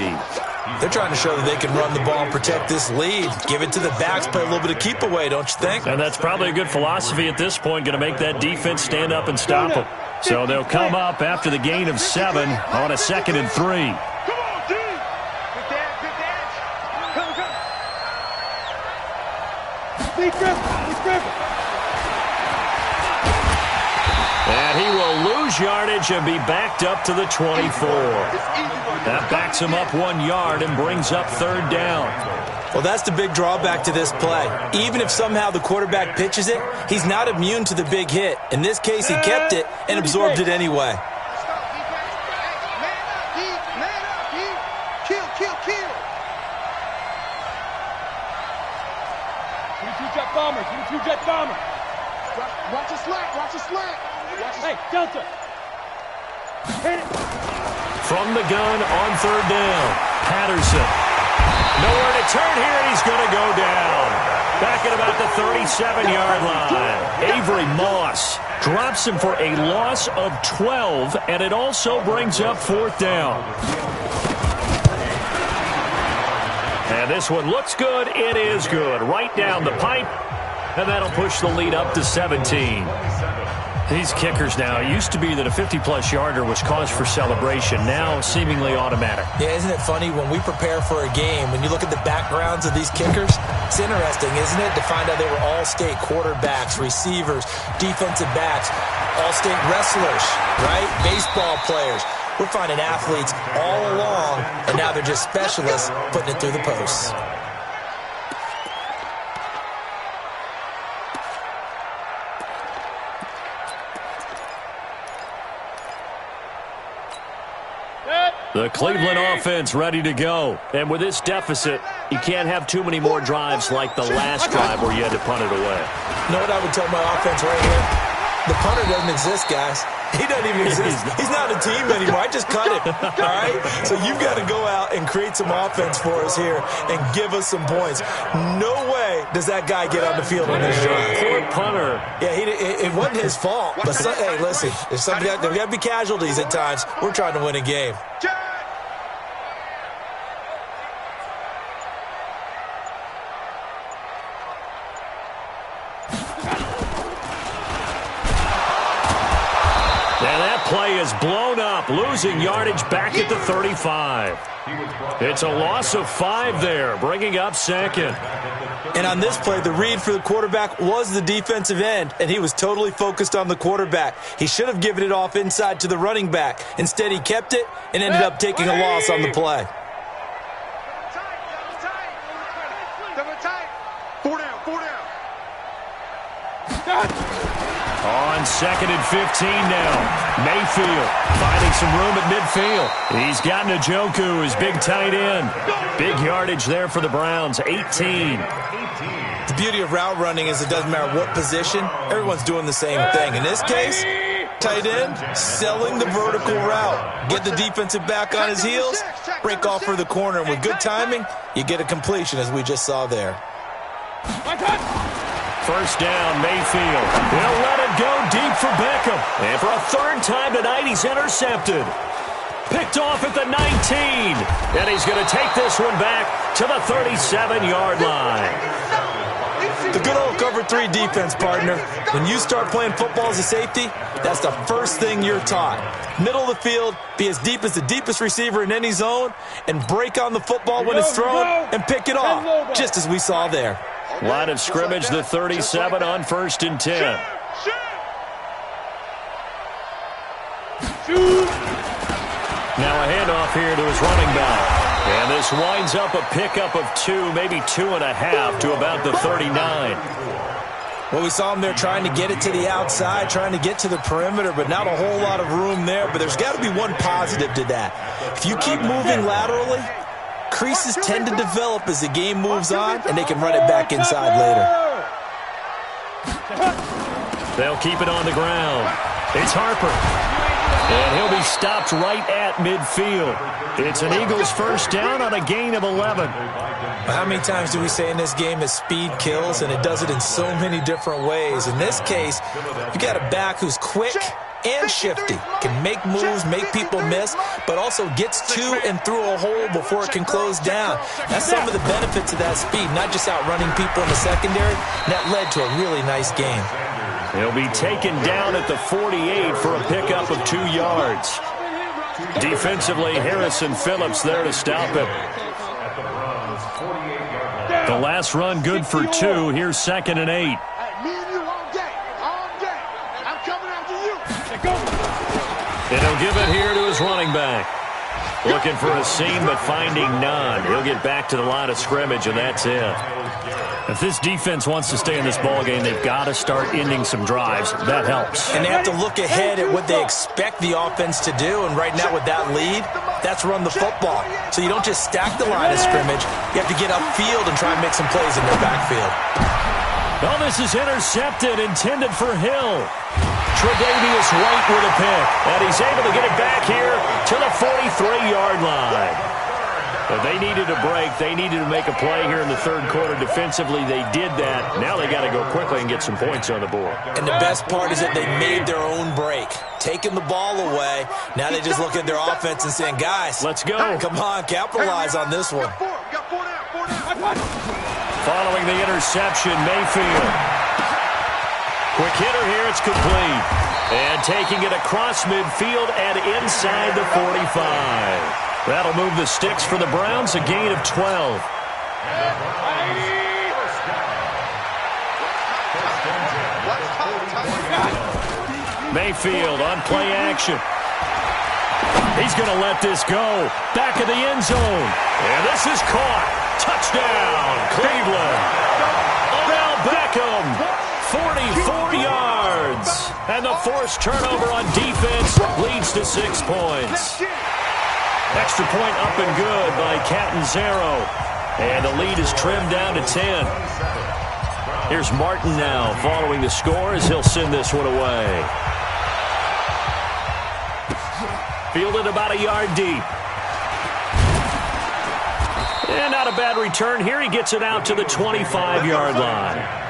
They're trying to show that they can run the ball and protect this lead. Give it to the backs, play a little bit of keep away, don't you think? And that's probably a good philosophy at this point, going to make that defense stand up and stop them. So they'll come up after the gain of 7 on a 2nd and 3. Come on, D. Good dash. Come. Big grip. And he will lose yardage and be backed up to the 24. That backs him up 1 yard and brings up 3rd down. Well, that's the big drawback to this play. Even if somehow the quarterback pitches it, he's not immune to the big hit. In this case, he kept it and absorbed it anyway. Man up, D. Kill. 22-jet bomber. Watch the slant. Hey, Delta. Hit it. From the gun on 3rd down, Patterson. Nowhere to turn here, and he's going to go down. Back at about the 37-yard line. Avery Moss drops him for a loss of 12, and it also brings up 4th down. And this one looks good. It is good. Right down the pipe, and that'll push the lead up to 17. These kickers now, it used to be that a 50-plus yarder was cause for celebration. Now, seemingly automatic. Yeah, isn't it funny when we prepare for a game, when you look at the backgrounds of these kickers, it's interesting, isn't it, to find out they were all-state quarterbacks, receivers, defensive backs, all-state wrestlers, right? Baseball players. We're finding athletes all along, and now they're just specialists putting it through the posts. The Cleveland offense ready to go. And with this deficit, you can't have too many more drives like the last drive where you had to punt it away. You know what I would tell my offense right here? The punter doesn't exist, guys. He doesn't even exist. He's not a team anymore. I just cut it, all right? So you've got to go out and create some offense for us here and give us some points. No way does that guy get on the field on this drive. Poor punter. Yeah, it wasn't his fault. But hey, listen, there's got to be casualties at times. We're trying to win a game. Play is blown up, losing yardage back at the 35. It's a loss of 5 there, bringing up 2nd. And on this play, the read for the quarterback was the defensive end, and he was totally focused on the quarterback. He should have given it off inside to the running back. Instead, he kept it and ended up taking a loss on the play. On 2nd and 15 now. Mayfield finding some room at midfield. He's got Njoku, his big tight end. Big yardage there for the Browns, 18. The beauty of route running is it doesn't matter what position. Everyone's doing the same thing. In this case, tight end, selling the vertical route. Get the defensive back on his heels, break off for the corner. And with good timing, you get a completion as we just saw there. First down, Mayfield. He'll let it go deep for Beckham. And for a 3rd time tonight, he's intercepted. Picked off at the 19. And he's going to take this one back to the 37-yard line. The good old cover 3 defense, partner. When you start playing football as a safety, that's the first thing you're taught. Middle of the field, be as deep as the deepest receiver in any zone, and break on the football when it's thrown and pick it off, just as we saw there. Line of scrimmage, the 37 on 1st and 10. Now a handoff here to his running back. And this winds up a pickup of 2, maybe 2.5 to about the 39. Well, we saw him there trying to get it to the outside, trying to get to the perimeter, but not a whole lot of room there. But there's got to be one positive to that. If you keep moving laterally, creases tend to develop as the game moves on, and they can run it back inside later. They'll keep it on the ground. It's Harper. And he'll be stopped right at midfield. It's an Eagles first down on a gain of 11. How many times do we say in this game that speed kills, and it does it in so many different ways? In this case, you got a back who's quick and shifty, can make moves, make people miss, but also gets to and through a hole before it can close down. That's some of the benefits of that speed, not just outrunning people in the secondary. That led to a really nice game. He'll be taken down at the 48 for a pickup of 2 yards. Defensively, Harrison Phillips there to stop it. The last run good for 2. Here's 2nd and 8. I'm coming after you. And he'll give it here to his running back. Looking for a seam, but finding none. He'll get back to the line of scrimmage, and that's it. If this defense wants to stay in this ballgame, they've got to start ending some drives. That helps. And they have to look ahead at what they expect the offense to do. And right now with that lead, that's run the football. So you don't just stack the line of scrimmage. You have to get upfield and try and make some plays in their backfield. Oh, this is intercepted, intended for Hill. Tre'Davious White with a pick, and he's able to get it back here to the 43-yard line. But they needed a break. They needed to make a play here in the third quarter. Defensively, they did that. Now they got to go quickly and get some points on the board. And the best part is that they made their own break, taking the ball away. Now they just look at their offense and saying, guys, let's go. Come on, capitalize on this one. Following the interception, Mayfield. Quick hitter here, it's complete. And taking it across midfield and inside the 45. That'll move the sticks for the Browns, a gain of 12. Mayfield on play action. He's going to let this go. Back of the end zone. And this is caught. Touchdown, Cleveland. Odell Beckham, 44 yards. And the forced turnover on defense leads to 6 points. Extra point up and good by Catanzaro. And the lead is trimmed down to 10. Here's Martin now following the score as he'll send this one away. Fielded about a yard deep. And not a bad return here. He gets it out to the 25-yard line.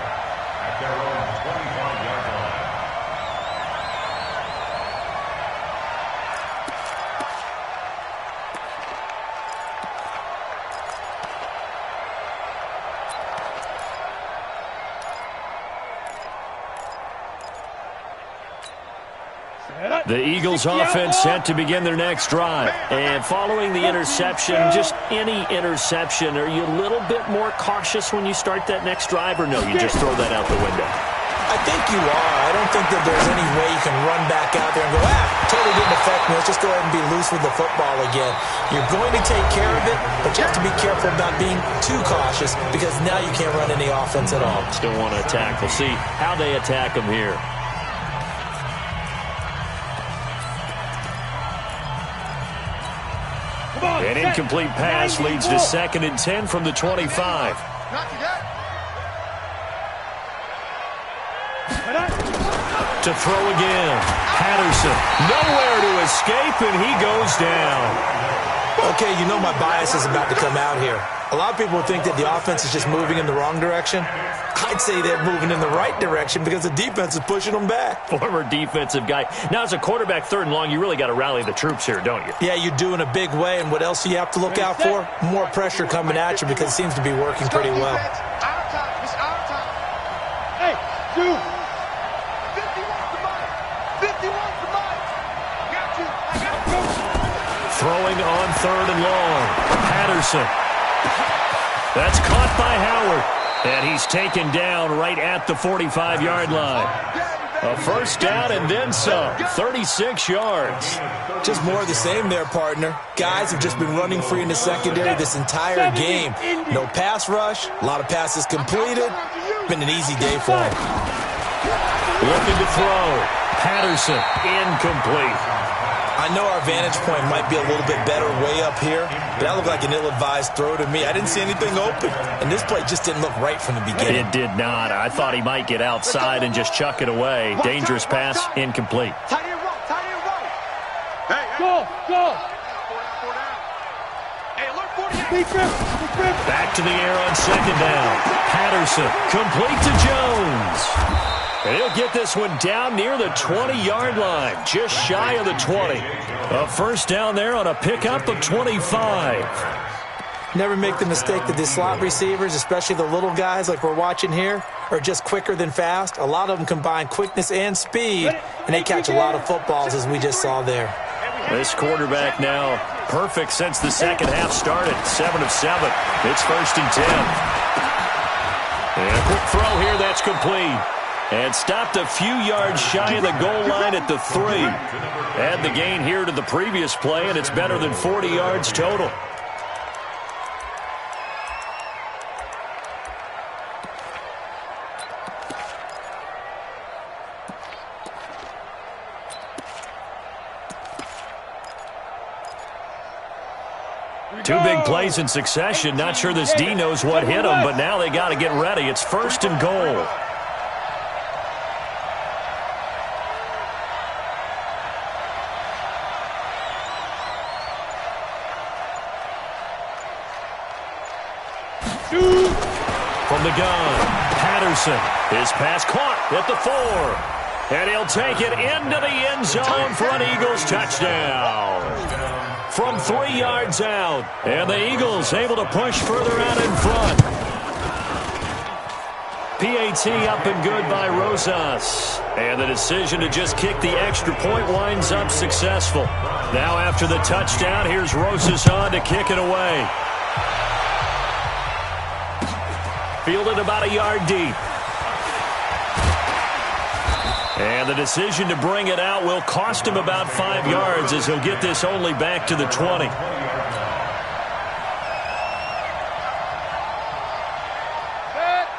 The Eagles offense set to begin their next drive. And following the interception, just any interception, are you a little bit more cautious when you start that next drive, or no, you just throw that out the window? I think you are. I don't think that there's any way you can run back out there and go, totally didn't affect me. Let's just go ahead and be loose with the football again. You're going to take care of it, but you have to be careful about being too cautious because now you can't run any offense at all. Still want to attack. We'll see how they attack them here. An incomplete pass leads to 2nd and 10 from the 25. To throw again. Patterson nowhere to escape, and he goes down. Okay, you know my bias is about to come out here. A lot of people think that the offense is just moving in the wrong direction. I'd say they're moving in the right direction because the defense is pushing them back. Former defensive guy. Now, as a quarterback, 3rd and long, you really got to rally the troops here, don't you? Yeah, you do in a big way. And what else do you have to look out for? More pressure coming at you because it seems to be working pretty well. Hey, dude. 51's the money. 51's the money. Got you. I got you. Throwing on 3rd and long. Patterson. That's caught by Howard. And he's taken down right at the 45-yard line. A first down and then some. 36 yards. Just more of the same there, partner. Guys have just been running free in the secondary this entire game. No pass rush. A lot of passes completed. Been an easy day for him. Looking to throw. Patterson. Incomplete. I know our vantage point might be a little bit better way up here, but that looked like an ill-advised throw to me. I didn't see anything open, and this play just didn't look right from the beginning. It did not. I thought he might get outside and just chuck it away. Dangerous pass, incomplete. Tight end roll, tight end roll. Hey, go. Hey, alert 48. Back to the air on 2nd down. Patterson, complete to Jones. And he'll get this one down near the 20-yard line, just shy of the 20. A first down there on a pickup of 25. Never make the mistake that the slot receivers, especially the little guys like we're watching here, are just quicker than fast. A lot of them combine quickness and speed, and they catch a lot of footballs, as we just saw there. This quarterback now perfect since the second half started. 7 of 7. It's 1st and 10. And a quick throw here, that's complete. And stopped a few yards shy of the goal line at the 3. Add the gain here to the previous play, and it's better than 40 yards total. Two big plays in succession. Not sure this D knows what hit him, but now they got to get ready. It's 1st and goal. From the gun, Patterson. His pass caught at the 4. And he'll take it into the end zone for an Eagles touchdown. From 3 yards out. And the Eagles able to push further out in front. PAT up and good by Rosas. And the decision to just kick the extra point winds up successful. Now after the touchdown, here's Rosas on to kick it away. Fielded about a yard deep. And the decision to bring it out will cost him about 5 yards as he'll get this only back to the 20.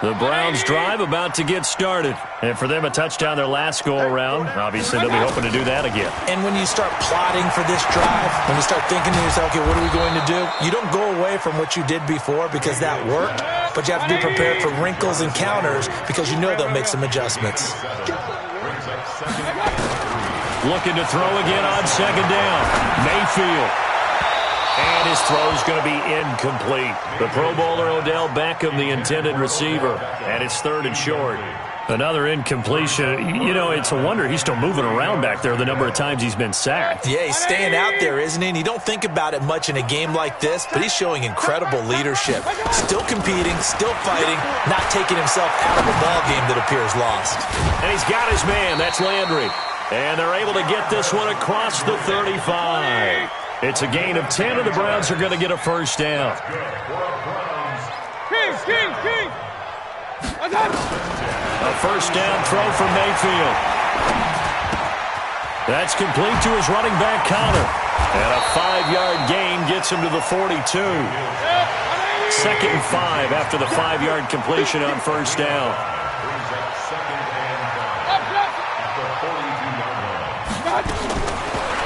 The Browns drive about to get started. And for them, a touchdown their last go-around. Obviously, they'll be hoping to do that again. And when you start plotting for this drive, when you start thinking to yourself, okay, what are we going to do? You don't go away from what you did before because that worked, but you have to be prepared for wrinkles and counters because you know they'll make some adjustments. Looking to throw again on 2nd down. Mayfield. And his throw's going to be incomplete. The Pro Bowler Odell Beckham, the intended receiver. And it's 3rd and short. Another incompletion. You know, it's a wonder he's still moving around back there the number of times he's been sacked. Yeah, he's staying out there, isn't he? And you don't think about it much in a game like this, but he's showing incredible leadership. Still competing, still fighting, not taking himself out of a ball game that appears lost. And he's got his man. That's Landry. And they're able to get this one across the 35. It's a gain of 10, and the Browns are going to get a 1st down. King. A 1st down throw for Mayfield. That's complete to his running back, Connor. And a 5-yard gain gets him to the 42. 2nd and 5 after the 5-yard completion on 1st down.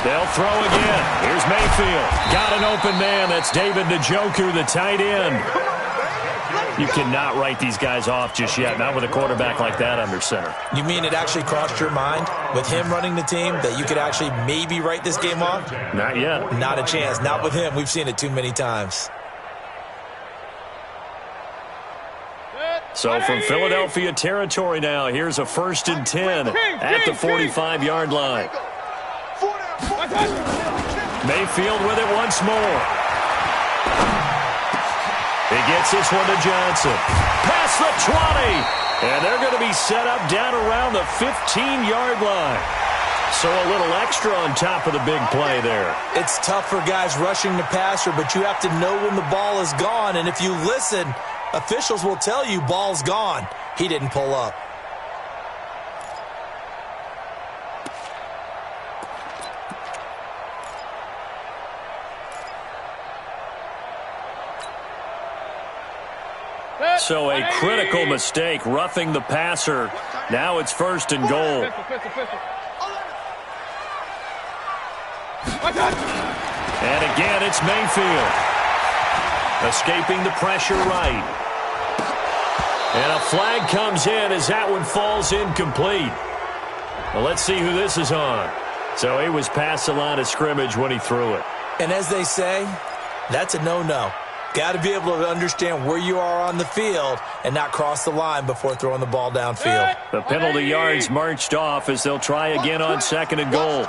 They'll throw again. Here's Mayfield. Got an open man. That's David Njoku, the tight end. You cannot write these guys off just yet, not with a quarterback like that under center. You mean it actually crossed your mind with him running the team that you could actually maybe write this game off? Not yet. Not a chance. Not with him. We've seen it too many times. So from Philadelphia territory now, here's a 1st and 10 at the 45-yard line. Mayfield with it once more. He gets this one to Johnson. Past the 20. And they're going to be set up down around the 15-yard line. So a little extra on top of the big play there. It's tough for guys rushing the passer, but you have to know when the ball is gone. And if you listen, officials will tell you ball's gone. He didn't pull up. So a critical mistake, roughing the passer. Now it's 1st and goal. And again, it's Mayfield. Escaping the pressure right. And a flag comes in as that one falls incomplete. Well, let's see who this is on. So he was past the line of scrimmage when he threw it. And as they say, that's a no-no. Got to be able to understand where you are on the field and not cross the line before throwing the ball downfield. The penalty yards marched off as they'll try again on 2nd and goal.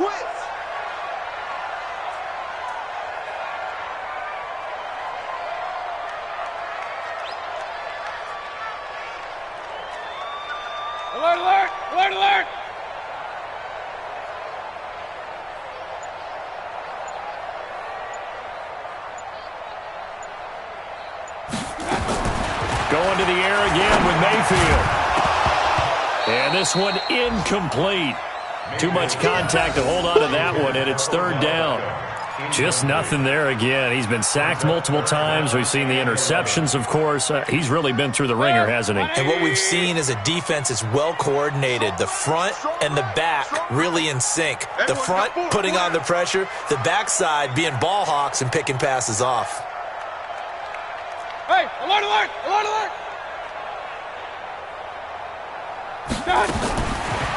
Alert, alert! Alert, alert! Going to the air again with Mayfield. And this one incomplete. Too much contact to hold on to that one, and it's third down. Just nothing there again. He's been sacked multiple times. We've seen the interceptions, of course. He's really been through the ringer, hasn't he? And what we've seen is a defense that's well coordinated. The front and the back really in sync. The front putting on the pressure, the backside being ball hawks and picking passes off. Hey, alert, alert, alert, alert! Done.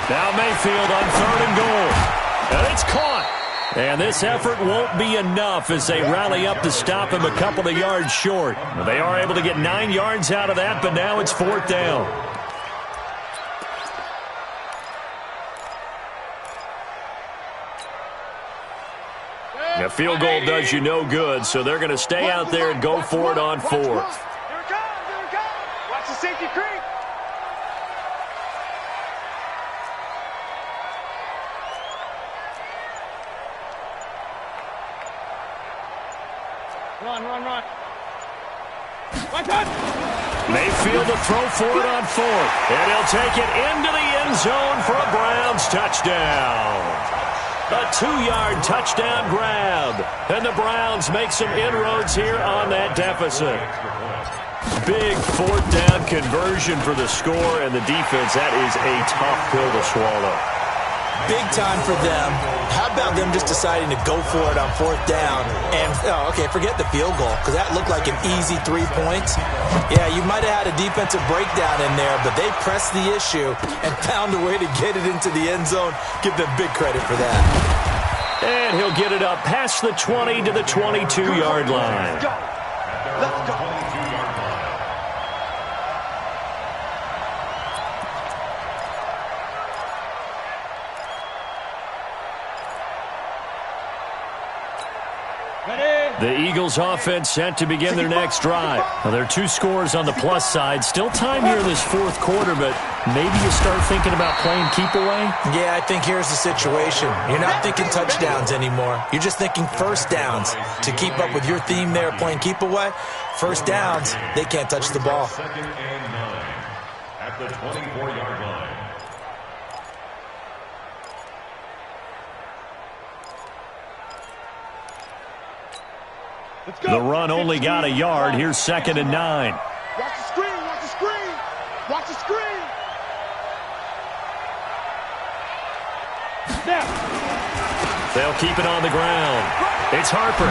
Now Mayfield on 3rd and goal. And it's caught. And this effort won't be enough as they rally up to stop him a couple of yards short. They are able to get 9 yards out of that, but now it's 4th down. A field goal does you no good, so they're going to stay out there and go for it on 4th. Here it comes, here it comes. Watch the safety creep. Run, run, run. Right touch. Mayfield to throw for it on 4th. And he'll take it into the end zone for a Browns touchdown. A 2-yard touchdown grab. And the Browns make some inroads here on that deficit. Big 4th down conversion for the score, and the defense, that is a tough pill to swallow. Big time for them. How about them just deciding to go for it on 4th down? And, okay, forget the field goal, because that looked like an easy 3 points. Yeah, you might have had a defensive breakdown in there, but they pressed the issue and found a way to get it into the end zone. Give them big credit for that. And he'll get it up past the 20 to the 22-yard line. Let's go. Let's go. The Eagles offense set to begin their next drive. Now, there are 2 scores on the plus side. Still time here in this 4th quarter, but maybe you start thinking about playing keep away? Yeah, I think here's the situation. You're not thinking touchdowns anymore. You're just thinking first downs. To keep up with your theme there, playing keep away, first downs, they can't touch the ball. 2nd and 9 at the 24-yard line. Let's go. The run only got a yard. Here's 2nd and 9. Watch the screen, watch the screen. Watch the screen. Now. They'll keep it on the ground. It's Harper.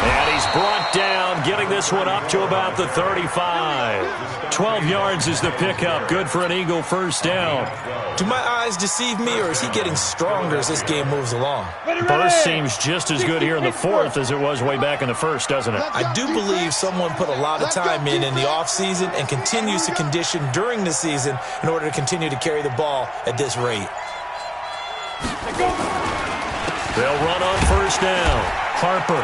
And he's brought down, getting this one up to about the 35. 12 yards is the pickup. Good for an Eagle first down. Do my eyes deceive me, or is he getting stronger as this game moves along? Burst seems just as good here in the 4th as it was way back in the 1st, doesn't it? I do believe someone put a lot of time in the offseason and continues to condition during the season in order to continue to carry the ball at this rate. They'll run on first down. Harper.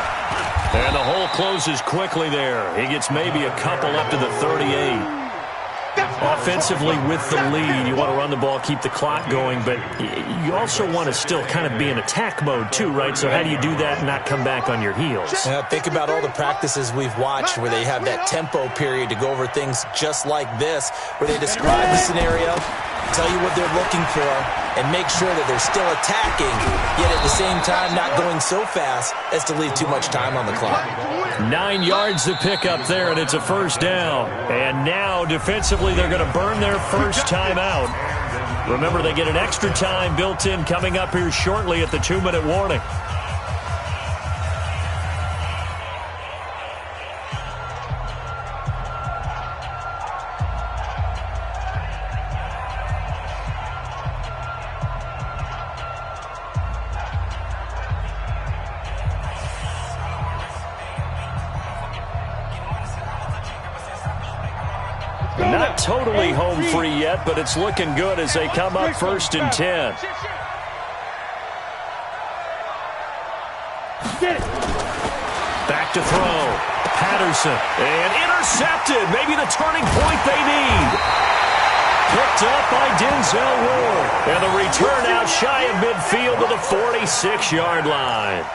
And the hole closes quickly there. He gets maybe a couple up to the 38. Offensively with the lead, you want to run the ball, keep the clock going, but you also want to still kind of be in attack mode too, right? So how do you do that and not come back on your heels? Yeah, think about all the practices we've watched where they have that tempo period to go over things just like this, where they describe the scenario, tell you what they're looking for, and make sure that they're still attacking, yet at the same time not going so fast as to leave too much time on the clock. 9 yards to pick up there, and it's a first down. And now, defensively, they're going to burn their first time out. Remember, they get an extra time built in coming up here shortly at the 2-minute warning. Not totally home free yet, but it's looking good as they come up 1st and 10. Back to throw. Patterson. And intercepted. Maybe the turning point they need. Picked up by Denzel Ward. And the return out shy of midfield to the 46-yard line.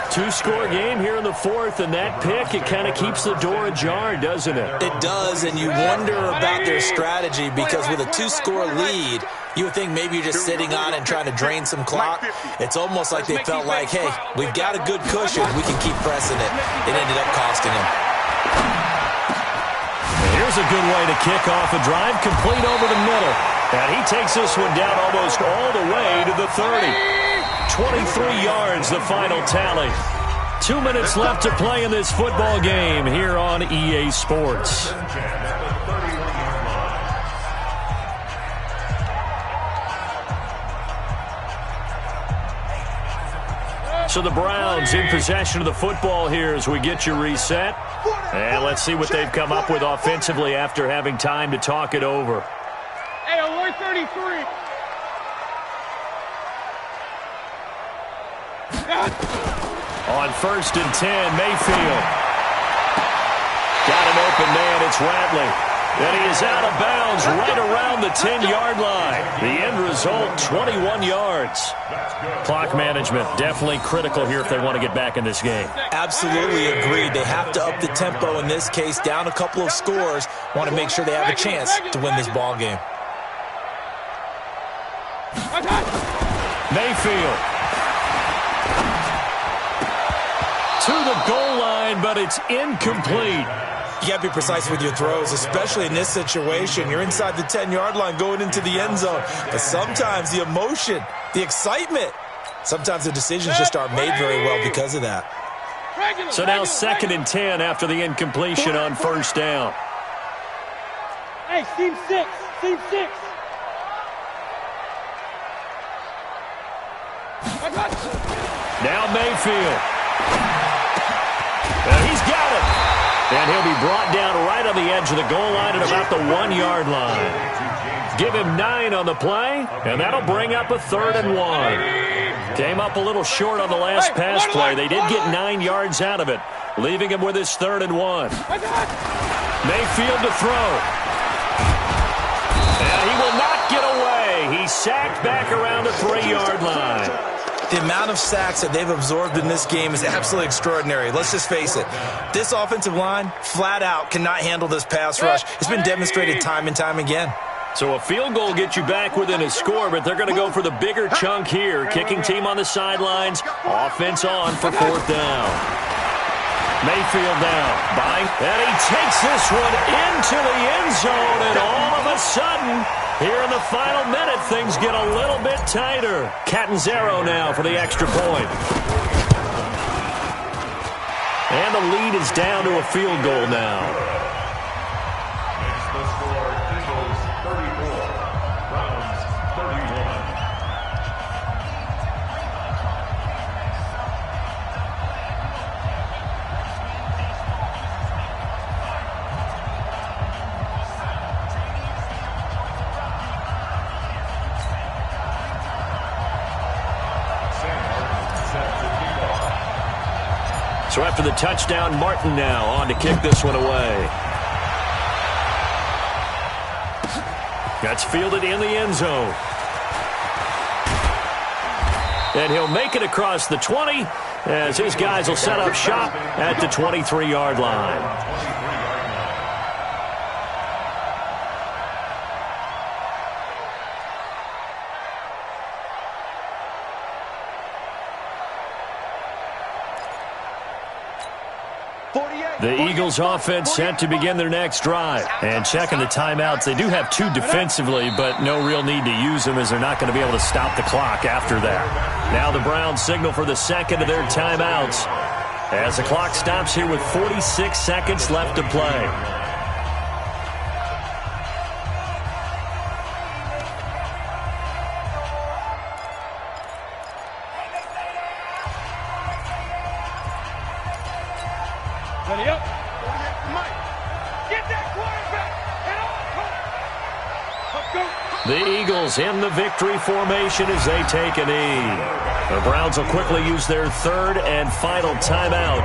Two-score game here in the fourth, and that pick, it kind of keeps the door ajar, doesn't it? It does, and you wonder about their strategy because with a two-score lead, you would think maybe you're just sitting on and trying to drain some clock. It's almost like they felt like, hey, we've got a good cushion. We can keep pressing it. It ended up costing them. Here's a good way to kick off a drive, complete over the middle. And he takes this one down almost all the way to the 30. 23 yards, the final tally. 2 minutes left to play in this football game here on EA Sports. So the Browns in possession of the football here as we get you reset. And let's see what they've come up with offensively after having time to talk it over. Hey, alert 33. On 1st and 10, Mayfield. Got an open man, it's Radley. And he is out of bounds right around the 10-yard line. The end result, 21 yards. Clock management definitely critical here if they want to get back in this game. Absolutely agreed. They have to up the tempo in this case, down a couple of scores. Want to make sure they have a chance to win this ball game. Mayfield. To the goal line, but it's incomplete. You got to be precise with your throws, especially in this situation. You're inside the 10-yard line going into the end zone. But sometimes the emotion, the excitement, sometimes the decisions just aren't made very well because of that. So now 2nd and 10 after the incompletion on 1st down. Hey, Team 6. Team 6. Now Mayfield. And he's got it. And he'll be brought down right on the edge of the goal line at about the 1-yard line. Give him 9 on the play, and that'll bring up a 3rd and 1. Came up a little short on the last pass play. They did get 9 yards out of it, leaving him with his 3rd and 1. Mayfield to throw. And he will not get away. He's sacked back around the 3-yard line. The amount of sacks that they've absorbed in this game is absolutely extraordinary. Let's just face it. This offensive line, flat out, cannot handle this pass rush. It's been demonstrated time and time again. So a field goal gets you back within a score, but they're going to go for the bigger chunk here. Kicking team on the sidelines. Offense on for 4th down. Mayfield down. And he takes this one into the end zone, and all of a sudden, here in the final minute, things get a little bit tighter. Catanzaro now for the extra point. And the lead is down to a field goal now. Makes the score Eagles 34, Browns 31. So after the touchdown, Martin now on to kick this one away. That's fielded in the end zone. And he'll make it across the 20 as his guys will set up shop at the 23-yard line. The Eagles offense set to begin their next drive. And checking the timeouts, they do have 2 defensively, but no real need to use them as they're not going to be able to stop the clock after that. Now the Browns signal for the second of their timeouts as the clock stops here with 46 seconds left to play. Ready up. Mike, get that quarterback. The Eagles in the victory formation as they take a knee. The Browns will quickly use their 3rd and final timeout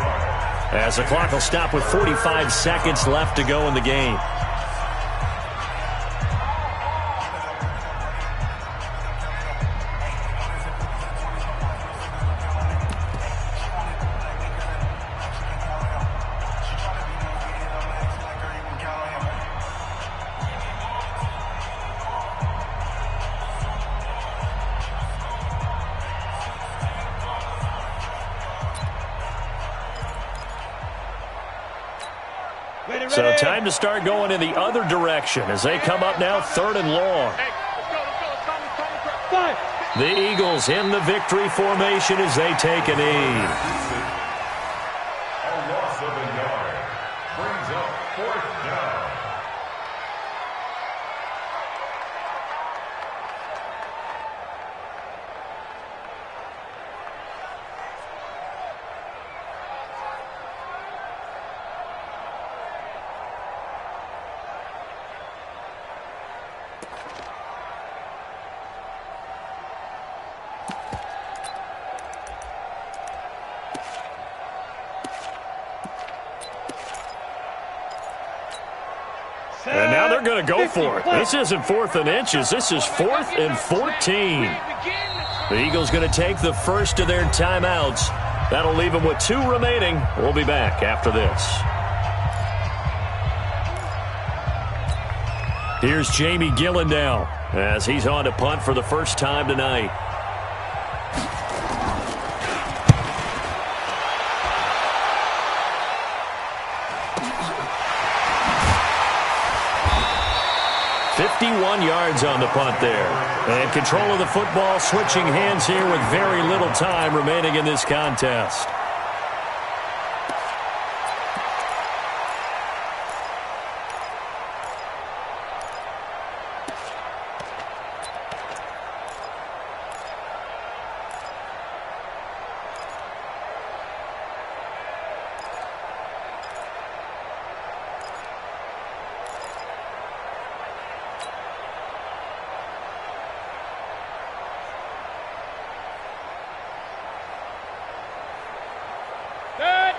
as the clock will stop with 45 seconds left to go in the game. So time to start going in the other direction as they come up now 3rd and long. The Eagles in the victory formation as they take a knee. A loss of a yard brings up 4th down. And now they're going to go for it. This isn't 4th and inches. This is 4th and 14. The Eagles going to take the first of their timeouts. That'll leave them with 2 remaining. We'll be back after this. Here's Jamie Gillandale as he's on to punt for the first time tonight. Yards on the punt there. And control of the football switching hands here with very little time remaining in this contest.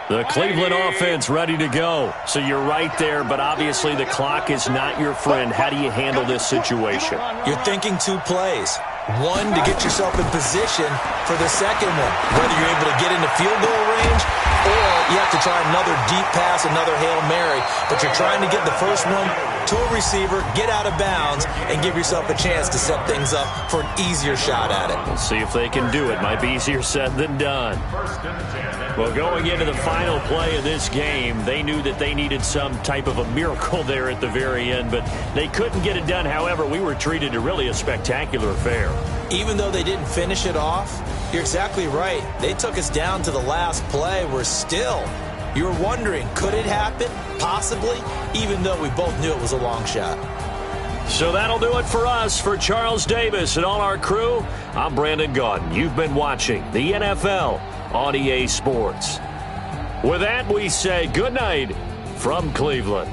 The Cleveland offense ready to go. So you're right there, but obviously the clock is not your friend. How do you handle this situation? You're thinking 2 plays. One, to get yourself in position for the second one, whether you're able to get into field goal range or you have to try another deep pass, another Hail Mary. But you're trying to get the first one to a receiver, get out of bounds, and give yourself a chance to set things up for an easier shot at it. We'll see if they can do it. Might be easier said than done. Well, going into the final play of this game, they knew that they needed some type of a miracle there at the very end, but they couldn't get it done. However, we were treated to really a spectacular affair. Even though they didn't finish it off, you're exactly right. They took us down to the last play. We're still, you were wondering, could it happen? Possibly, even though we both knew it was a long shot. So that'll do it for us. For Charles Davis and all our crew, I'm Brandon Gaudin. You've been watching the NFL on EA Sports. With that, we say good night from Cleveland.